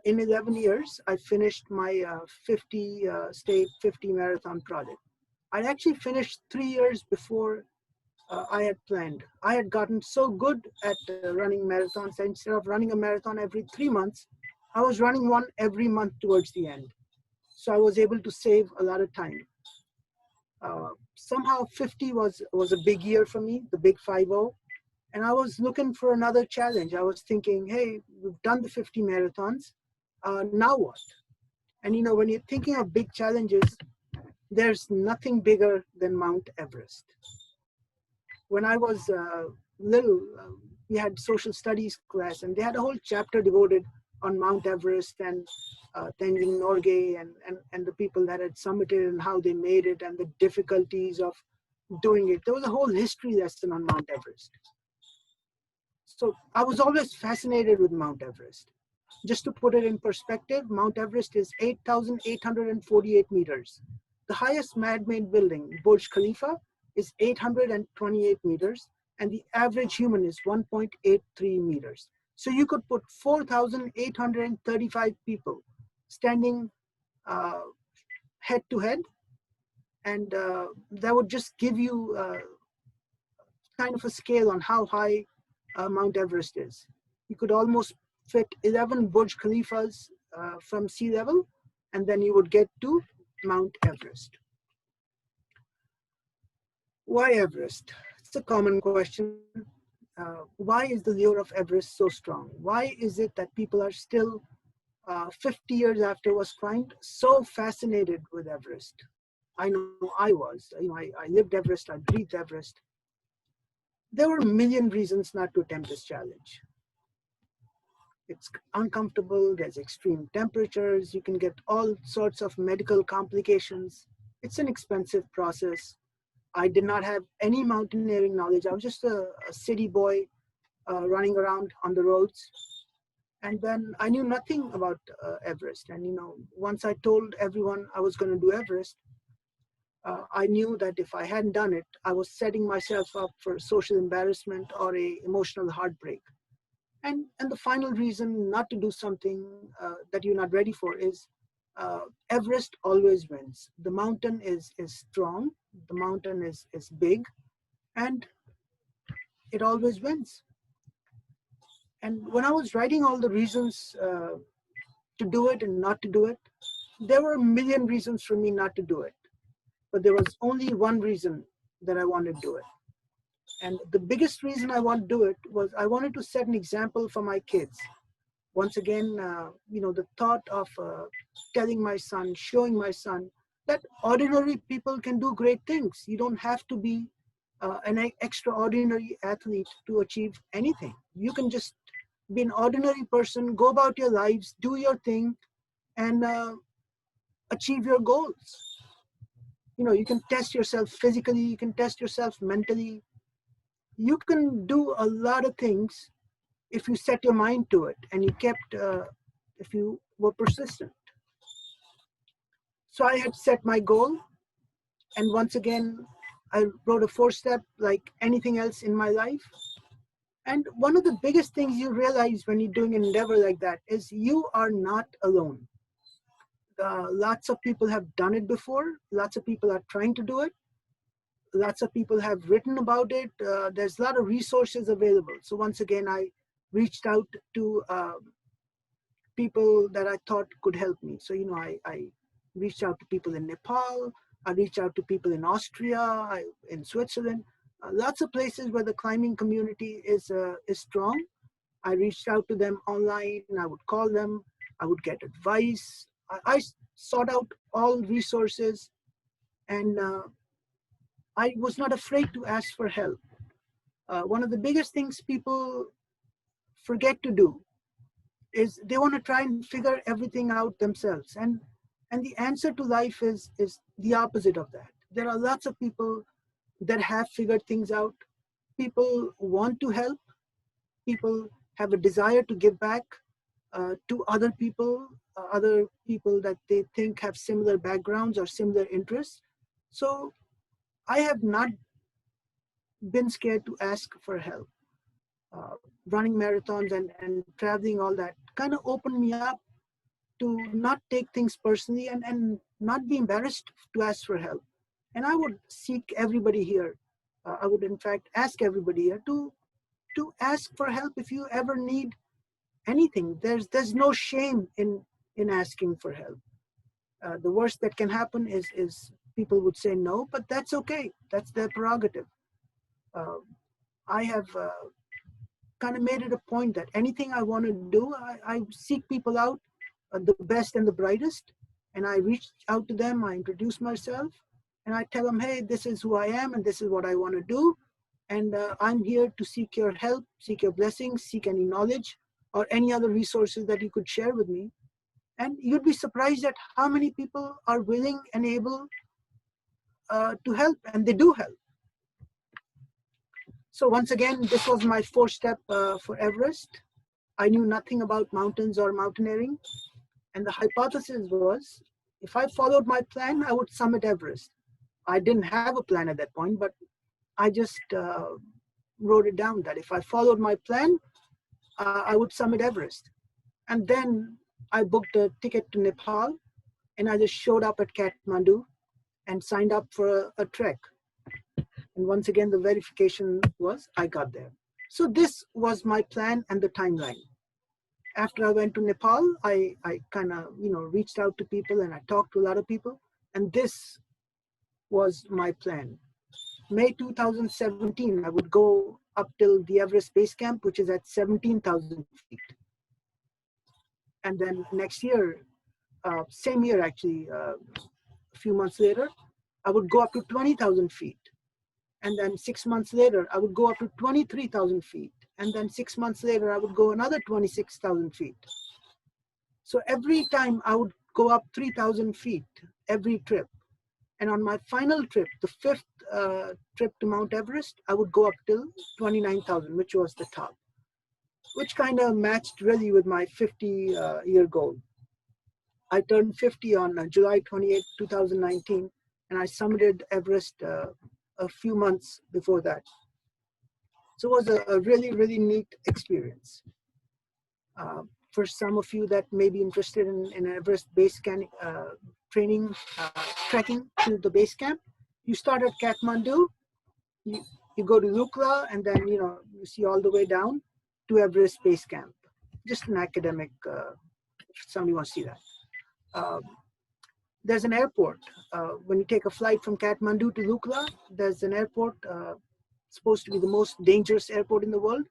Speaker 6: in 11 years, I finished my 50 state 50 marathon project. I'd actually finished 3 years before I had planned. I had gotten so good at running marathons that instead of running a marathon every 3 months, I was running one every month towards the end. So I was able to save a lot of time. Somehow 50 was a big year for me, the big 5-0. And I was looking for another challenge. I was thinking, hey, we've done the 50 marathons. Now what? And when you're thinking of big challenges, there's nothing bigger than Mount Everest. When I was little, we had social studies class, and they had a whole chapter devoted on Mount Everest and Tenzing Norgay and the people that had summited and how they made it and the difficulties of doing it. There was a whole history lesson on Mount Everest. So I was always fascinated with Mount Everest. Just to put it in perspective, Mount Everest is 8,848 meters. The highest man-made building, Burj Khalifa, is 828 meters, and the average human is 1.83 meters. So you could put 4,835 people standing head to head, and that would just give you kind of a scale on how high Mount Everest is. You could almost fit 11 Burj Khalifas from sea level, and then you would get to Mount Everest. Why Everest? It's a common question. Why is the lure of Everest so strong? Why is it that people are still 50 years after it was climbed so fascinated with Everest? I know I was. I lived Everest, I breathed Everest. There were a million reasons not to attempt this challenge. It's uncomfortable, there's extreme temperatures, you can get all sorts of medical complications. It's an expensive process. I did not have any mountaineering knowledge. I was just a city boy running around on the roads. And then I knew nothing about Everest. And once I told everyone I was going to do Everest, I knew that if I hadn't done it, I was setting myself up for social embarrassment or a emotional heartbreak. And the final reason not to do something that you're not ready for is Everest always wins. The mountain is strong, the mountain is big, and it always wins. And when I was writing all the reasons to do it and not to do it, there were a million reasons for me not to do it. But there was only one reason that I wanted to do it. And the biggest reason I wanted to do it was I wanted to set an example for my kids. Once again, the thought of telling my son, showing my son that ordinary people can do great things. You don't have to be an extraordinary athlete to achieve anything. You can just be an ordinary person, go about your lives, do your thing, and achieve your goals. You know, you can test yourself physically, you can test yourself mentally. You can do a lot of things if you set your mind to it and if you were persistent. So I had set my goal, and once again, I wrote a 4-step like anything else in my life. And one of the biggest things you realize when you're doing an endeavor like that is you are not alone. Lots of people have done it before. Lots of people are trying to do it. Lots of people have written about it. There's a lot of resources available. So once again, I reached out to people that I thought could help me. So, you know, I reached out to people in Nepal. I reached out to people in Austria, in Switzerland, lots of places where the climbing community is strong. I reached out to them online, and I would call them. I would get advice. I sought out all resources, and I was not afraid to ask for help. One of the biggest things people forget to do is they want to try and figure everything out themselves. And the answer to life is the opposite of that. There are lots of people that have figured things out. People want to help. People have a desire to give back to other people that they think have similar backgrounds or similar interests. So I have not been scared to ask for help. Running marathons and traveling, all that kind of opened me up to not take things personally and not be embarrassed to ask for help. And I would seek everybody here. I would in fact ask everybody here to ask for help if you ever need anything. There's no shame in asking for help. The worst that can happen is people would say no, but that's okay. That's their prerogative. I have kind of made it a point that anything I want to do, I seek people out, the best and the brightest, and I reach out to them, I introduce myself, and I tell them, hey, this is who I am, and this is what I want to do, and I'm here to seek your help, seek your blessings, seek any knowledge, or any other resources that you could share with me. And you'd be surprised at how many people are willing and able to help, and they do help. So once again, this was my 4-step for Everest. I knew nothing about mountains or mountaineering. And the hypothesis was, if I followed my plan, I would summit Everest. I didn't have a plan at that point, but I just wrote it down that if I followed my plan, I would summit Everest. And then I booked a ticket to Nepal, and I just showed up at Kathmandu and signed up for a trek. And once again, the verification was I got there. So this was my plan and the timeline. After I went to Nepal, I kind of, reached out to people and I talked to a lot of people. And this was my plan. May 2017, I would go up till the Everest base camp, which is at 17,000 feet. And then next year, same year actually, a few months later, I would go up to 20,000 feet. And then 6 months later, I would go up to 23,000 feet. And then 6 months later, I would go another 26,000 feet. So every time I would go up 3,000 feet every trip. And on my final trip, the 5th trip to Mount Everest, I would go up till 29,000, which was the top, which kind of matched really with my 50-year goal. I turned 50 on July 28, 2019, and I summited Everest a few months before that. So it was a really, really neat experience. For some of you that may be interested in Everest base camp training, trekking to the base camp, you start at Kathmandu, you go to Lukla, and then you see all the way down to Everest base camp. Just an academic, if somebody wants to see that. There's an airport. When you take a flight from Kathmandu to Lukla, there's an airport, supposed to be the most dangerous airport in the world.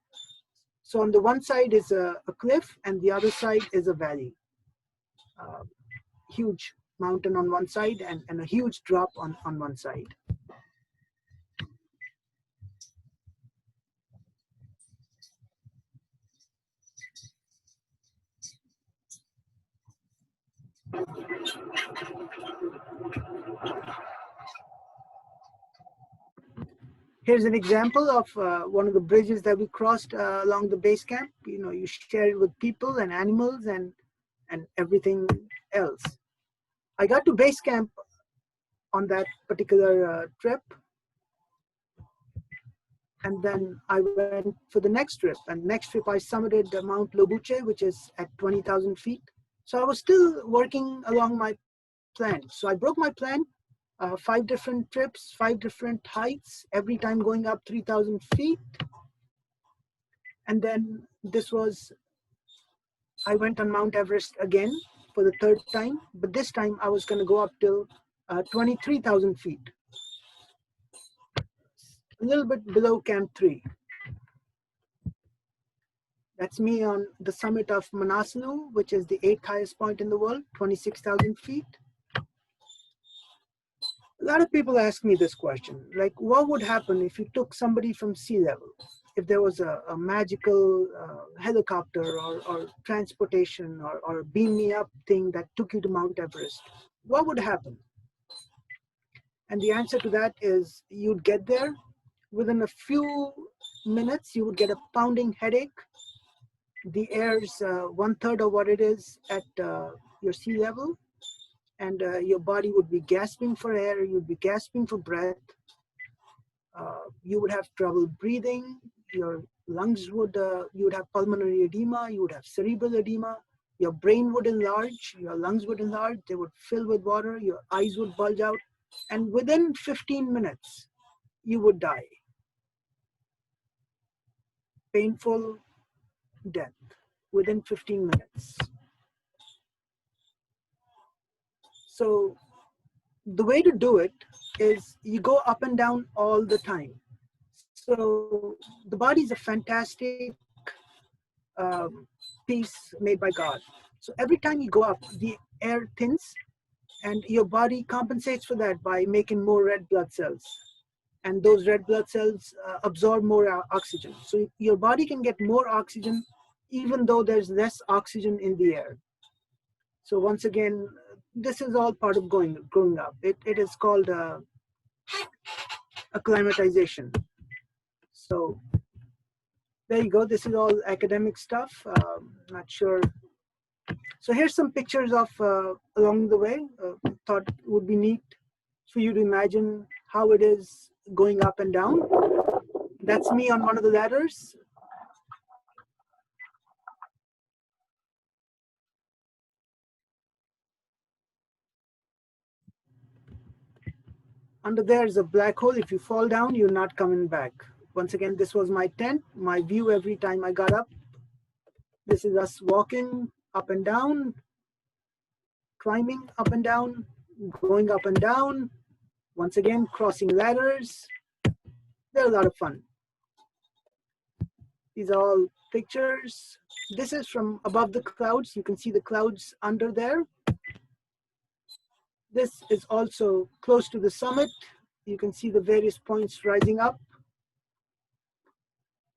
Speaker 6: So on the one side is a cliff, and the other side is a valley. Huge mountain on one side and a huge drop on one side. Here's an example of one of the bridges that we crossed along the base camp. You know, you share it with people and animals and everything else. I got to base camp on that particular trip, and then I went for the next trip. And next trip I summited Mount Lobuche, which is at 20,000 feet. So I was still working along my plan. So I broke my plan. 5 different trips, 5 different heights, every time going up 3,000 feet. And then I went on Mount Everest again for the 3rd time, but this time I was going to go up till 23,000 feet, a little bit below Camp 3. That's me on the summit of Manaslu, which is the 8th highest point in the world, 26,000 feet. A lot of people ask me this question, like, what would happen if you took somebody from sea level? If there was a magical helicopter or transportation or beam me up thing that took you to Mount Everest, what would happen? And the answer to that is you'd get there. Within a few minutes, you would get a pounding headache. The air's 1/3 of what it is at your sea level. And your body would be gasping for air, you'd be gasping for breath. You would have trouble breathing, your lungs would, you would have pulmonary edema, you would have cerebral edema, your brain would enlarge, your lungs would enlarge, they would fill with water, your eyes would bulge out, and within 15 minutes, you would die. Painful death within 15 minutes. So the way to do it is you go up and down all the time. So the body is a fantastic piece made by God. So every time you go up, the air thins, and your body compensates for that by making more red blood cells. And those red blood cells absorb more oxygen. So your body can get more oxygen even though there's less oxygen in the air. So once again, this is all part of growing up. It is called acclimatization. So there you go. This is all academic stuff. Not sure. So here's some pictures of along the way. Thought it would be neat for you to imagine how it is going up and down. That's me on one of the ladders. Under there is a black hole. If you fall down, you're not coming back. Once again, this was my tent, my view every time I got up. This is us walking up and down, climbing up and down, going up and down. Once again, crossing ladders. They're a lot of fun. These are all pictures. This is from above the clouds. You can see the clouds under there. This is also close to the summit. You can see the various points rising up.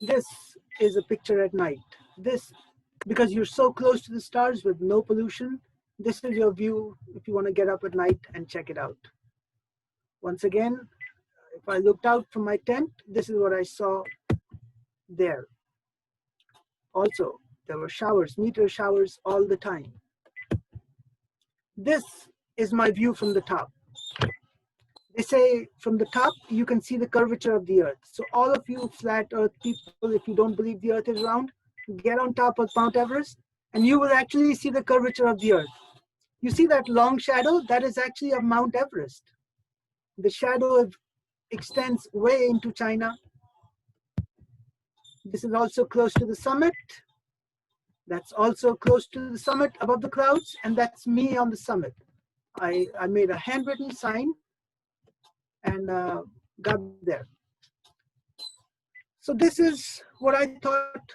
Speaker 6: This is a picture at night. This, because you're so close to the stars with no pollution, this is your view if you want to get up at night and check it out. Once again, if I looked out from my tent, this is what I saw there. Also, there were showers, meteor showers all the time. This is my view from the top. They say from the top, you can see the curvature of the earth. So all of you flat earth people, if you don't believe the earth is round, get on top of Mount Everest and you will actually see the curvature of the earth. You see that long shadow? That is actually of Mount Everest. The shadow extends way into China. This is also close to the summit. That's also close to the summit above the clouds, and that's me on the summit. I made a handwritten sign and got there. So this is what I thought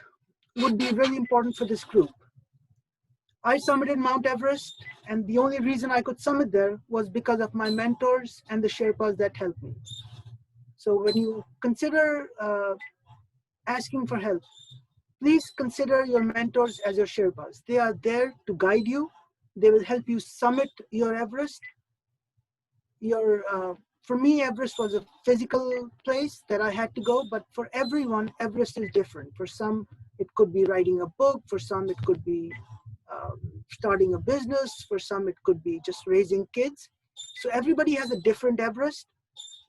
Speaker 6: would be really important for this group. I summited Mount Everest And the only reason I could summit there was because of my mentors and the Sherpas that helped me. So when you consider asking for help, please consider your mentors as your Sherpas. They are there to guide you. They will help you summit your Everest. For me, Everest was a physical place that I had to go, but for everyone, Everest is different. For some, it could be writing a book. For some, it could be starting a business. For some, it could be just raising kids. So everybody has a different Everest.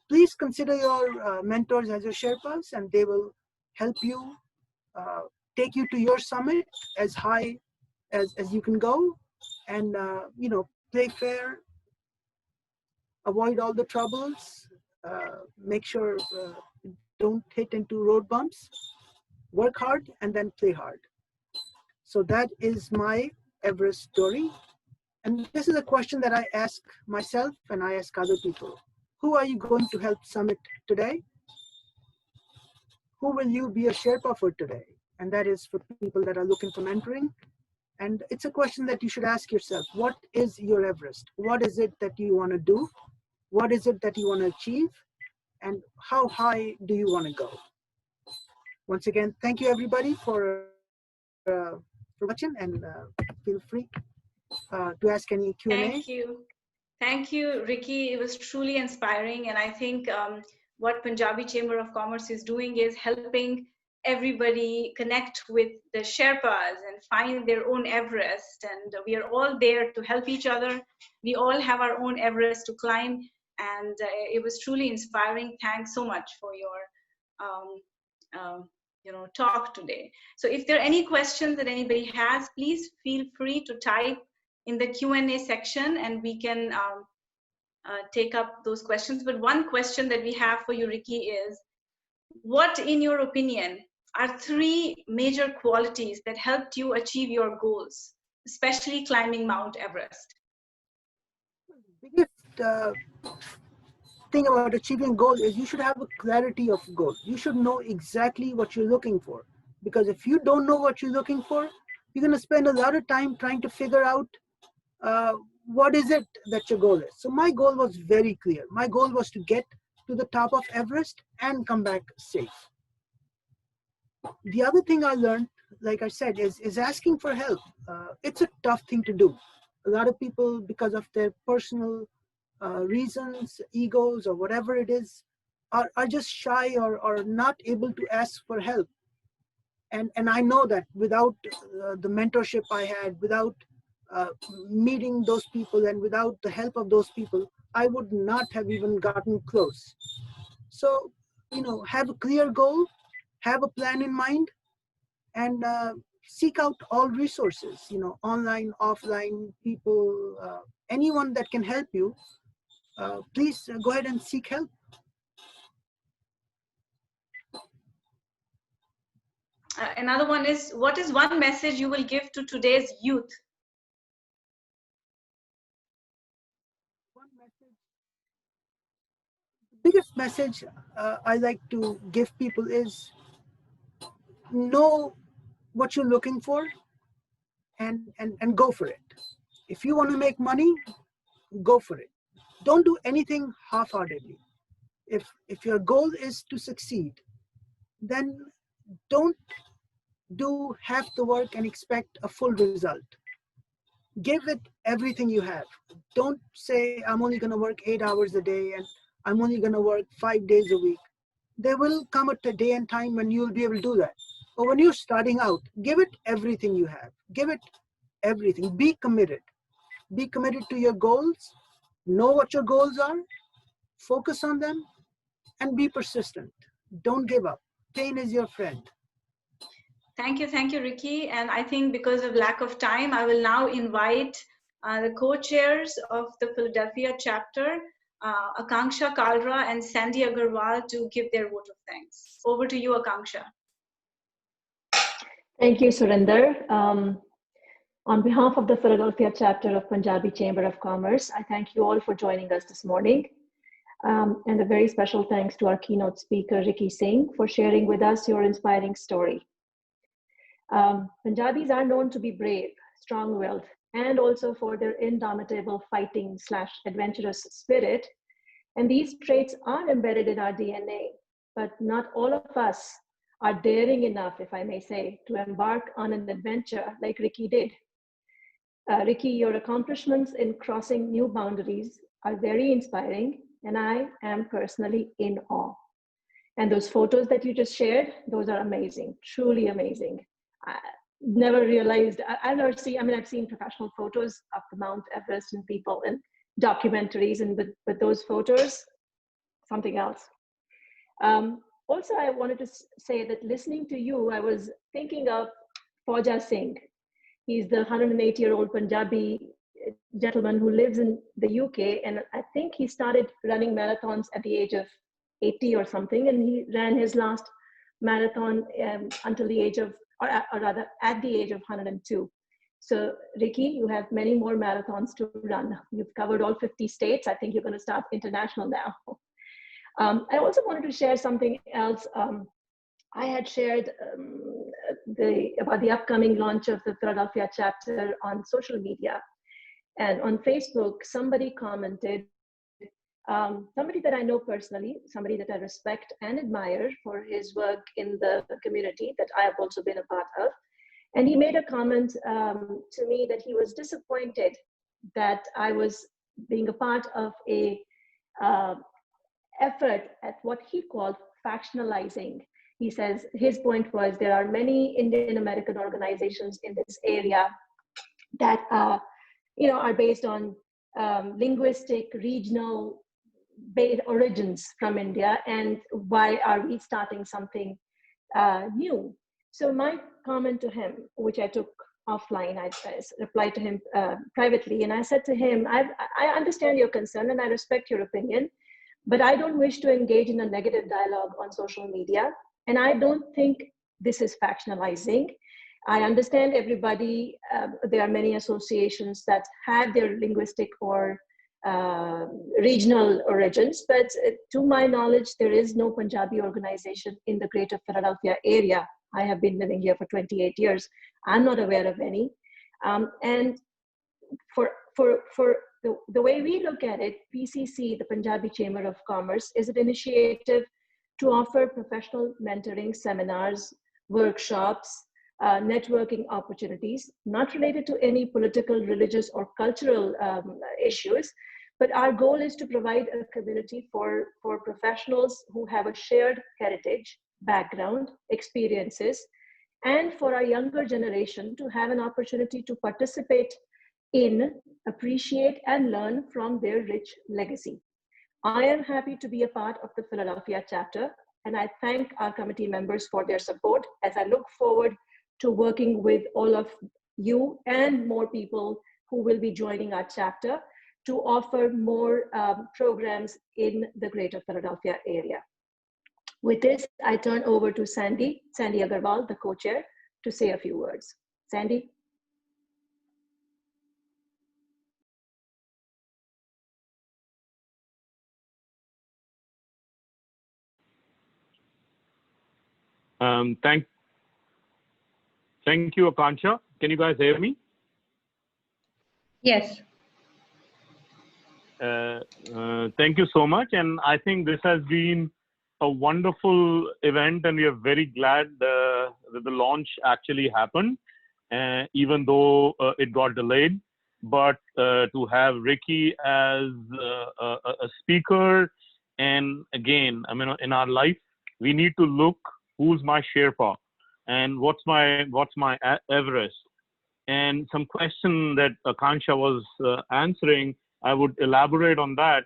Speaker 6: Please consider your mentors as your Sherpas, and they will help you take you to your summit as high as you can go. And, play fair, avoid all the troubles, make sure don't hit into road bumps, work hard, and then play hard. So that is my Everest story. And this is a question that I ask myself and I ask other people. Who are you going to help summit today? Who will you be a Sherpa for today? And that is for people that are looking for mentoring. And it's a question that you should ask yourself. What is your Everest? What is it that you want to do? What is it that you want to achieve? And how high do you want to go? Once again, thank you everybody for watching, and feel free to ask any Q&A.
Speaker 4: Thank you. Thank you, Ricky. It was truly inspiring. And I think what Punjabi Chamber of Commerce is doing is helping everybody connect with the Sherpas and find their own Everest. And we are all there to help each other. We all have our own Everest to climb. And it was truly inspiring. Thanks so much for your talk today. So if there are any questions that anybody has, please feel free to type in the Q&A section, and we can take up those questions. But one question that we have for you, Ricky, is what, in your opinion, are 3 major qualities that helped you achieve your goals, especially climbing Mount Everest?
Speaker 6: The biggest thing about achieving goals is you should have a clarity of goal. You should know exactly what you're looking for. Because if you don't know what you're looking for, you're going to spend a lot of time trying to figure out what is it that your goal is. So my goal was very clear. My goal was to get to the top of Everest and come back safe. The other thing I learned, like I said, is asking for help. It's a tough thing to do. A lot of people, because of their personal reasons, egos, or whatever it is, are just shy or not able to ask for help. And I know that without the mentorship I had, without meeting those people, and without the help of those people, I would not have even gotten close. So, have a clear goal, have a plan in mind, and seek out all resources, online, offline, people, anyone that can help you. Please go ahead and seek help.
Speaker 4: Another one is, what is one message you will give to today's youth?
Speaker 6: The biggest message I like to give people is know what you're looking for and go for it. If you want to make money, go for it. Don't do anything half-heartedly. If your goal is to succeed, then don't do half the work and expect a full result. Give it everything you have. Don't say, I'm only going to work 8 hours a day and I'm only going to work 5 days a week. There will come a day and time when you'll be able to do that. But when you're starting out, give it everything you have. Give it everything. Be committed. Be committed to your goals. Know what your goals are. Focus on them and be persistent. Don't give up. Pain is your friend.
Speaker 4: Thank you, Ricky. And I think because of lack of time, I will now invite the co-chairs of the Philadelphia chapter, Akanksha Kalra and Sandy Agarwal, to give their vote of thanks. Over to you, Akanksha.
Speaker 2: Thank you, Surinder. On behalf of the Philadelphia chapter of Punjabi Chamber of Commerce, I thank you all for joining us this morning. And a very special thanks to our keynote speaker, Ricky Singh, for sharing with us your inspiring story. Punjabis are known to be brave, strong-willed, and also for their indomitable fighting / adventurous spirit. And these traits are embedded in our DNA, but not all of us are daring enough, if I may say, to embark on an adventure like Ricky did. Ricky, your accomplishments in crossing new boundaries are very inspiring, and I am personally in awe. And those photos that you just shared, those are amazing, truly amazing. I never realized, I've never seen, I mean, I've seen professional photos of the Mount Everest and people in documentaries, and but those photos, something else. Also, I wanted to say that listening to you, I was thinking of Fauja Singh. He's the 108-year-old Punjabi gentleman who lives in the UK, and I think he started running marathons at the age of 80 or something, and he ran his last marathon until the age of, or rather at the age of 102. So Ricky, you have many more marathons to run. You've covered all 50 states. I think you're going to start international now. I also wanted to share something else. I had shared about the upcoming launch of the Philadelphia chapter on social media. And on Facebook, somebody commented, somebody that I know personally, somebody that I respect and admire for his work in the community that I have also been a part of. And he made a comment to me that he was disappointed that I was being a part of a effort at what he called factionalizing. He says his point was there are many Indian American organizations in this area that are based on linguistic, regional based origins from India, and why are we starting something new? So my comment to him, which I took offline, I replied to him privately, and I said to him, I understand your concern and I respect your opinion, but I don't wish to engage in a negative dialogue on social media. And I don't think this is factionalizing. I understand everybody, there are many associations that have their linguistic or regional origins, but to my knowledge, there is no Punjabi organization in the greater Philadelphia area. I have been living here for 28 years. I'm not aware of any. And for the way we look at it, PCC, the Punjabi Chamber of Commerce, is an initiative to offer professional mentoring seminars, workshops, networking opportunities, not related to any political, religious, or cultural issues, but our goal is to provide a community for professionals who have a shared heritage, background, experiences, and for our younger generation to have an opportunity to participate in, appreciate, and learn from their rich legacy. I am happy to be a part of the Philadelphia chapter, and I thank our committee members for their support as I look forward to working with all of you and more people who will be joining our chapter to offer more programs in the greater Philadelphia area. With this, I turn over to Sandy Agarwal, the co-chair, to say a few words. Sandy?
Speaker 3: Thank you, Akansha. Can you guys hear me?
Speaker 7: Yes.
Speaker 3: Thank you so much. And I think this has been a wonderful event, and we are very glad that the launch actually happened, even though it got delayed. But to have Ricky as a speaker, and again, I mean, in our life, we need to look who's my Sherpa and what's my Everest. And some question that Akansha was answering, I would elaborate on that.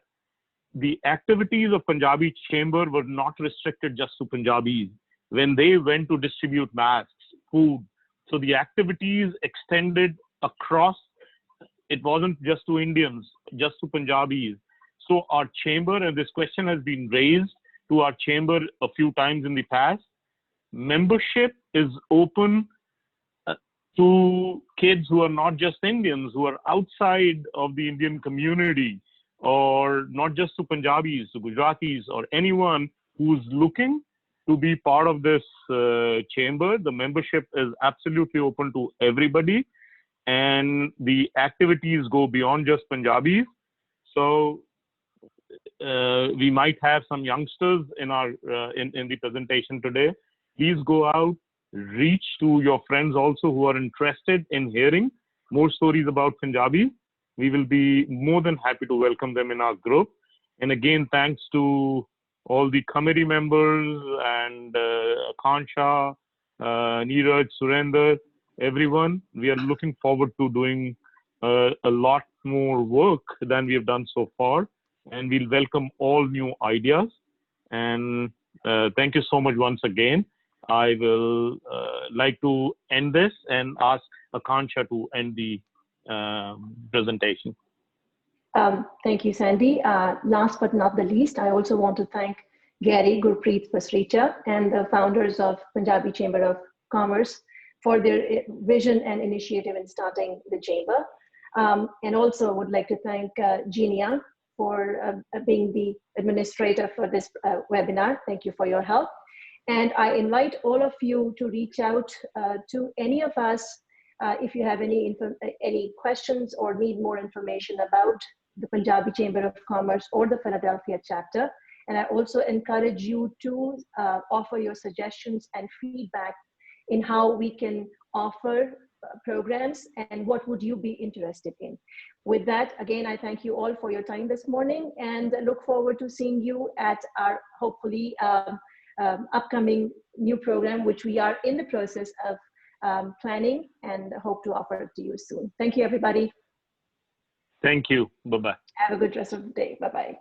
Speaker 3: The activities of Punjabi Chamber were not restricted just to Punjabis. When they went to distribute masks, food, so the activities extended across, it wasn't just to Indians, just to Punjabis. So our chamber, and this question has been raised to our chamber a few times in the past, membership is open to kids who are not just Indians, who are outside of the Indian community, or not just to Punjabis, to Gujaratis, or anyone who's looking to be part of this chamber. The membership is absolutely open to everybody. and the activities go beyond just Punjabis. So we might have some youngsters in our in the presentation today. Please go out, reach to your friends also who are interested in hearing more stories about Punjabi. We will be more than happy to welcome them in our group. And again, thanks to all the committee members and Akansha, Neeraj, Surinder, everyone. We are looking forward to doing a lot more work than we have done so far. And we'll welcome all new ideas. And thank you so much once again. I will like to end this and ask Akansha to end the presentation.
Speaker 2: Thank you, Sandy. Last but not the least, I also want to thank Gary, Gurpreet, Pasricha, and the founders of Punjabi Chamber of Commerce for their vision and initiative in starting the chamber. And also would like to thank Genia for being the administrator for this webinar. Thank you for your help. And I invite all of you to reach out to any of us if you have any questions or need more information about the Punjabi Chamber of Commerce or the Philadelphia chapter. And I also encourage you to offer your suggestions and feedback in how we can offer programs and what would you be interested in. With that, again, I thank you all for your time this morning and look forward to seeing you at our hopefully upcoming new program, which we are in the process of planning and hope to offer it to you soon. Thank you, everybody.
Speaker 3: Thank you. Bye-bye.
Speaker 2: Have a good rest of the day. Bye-bye.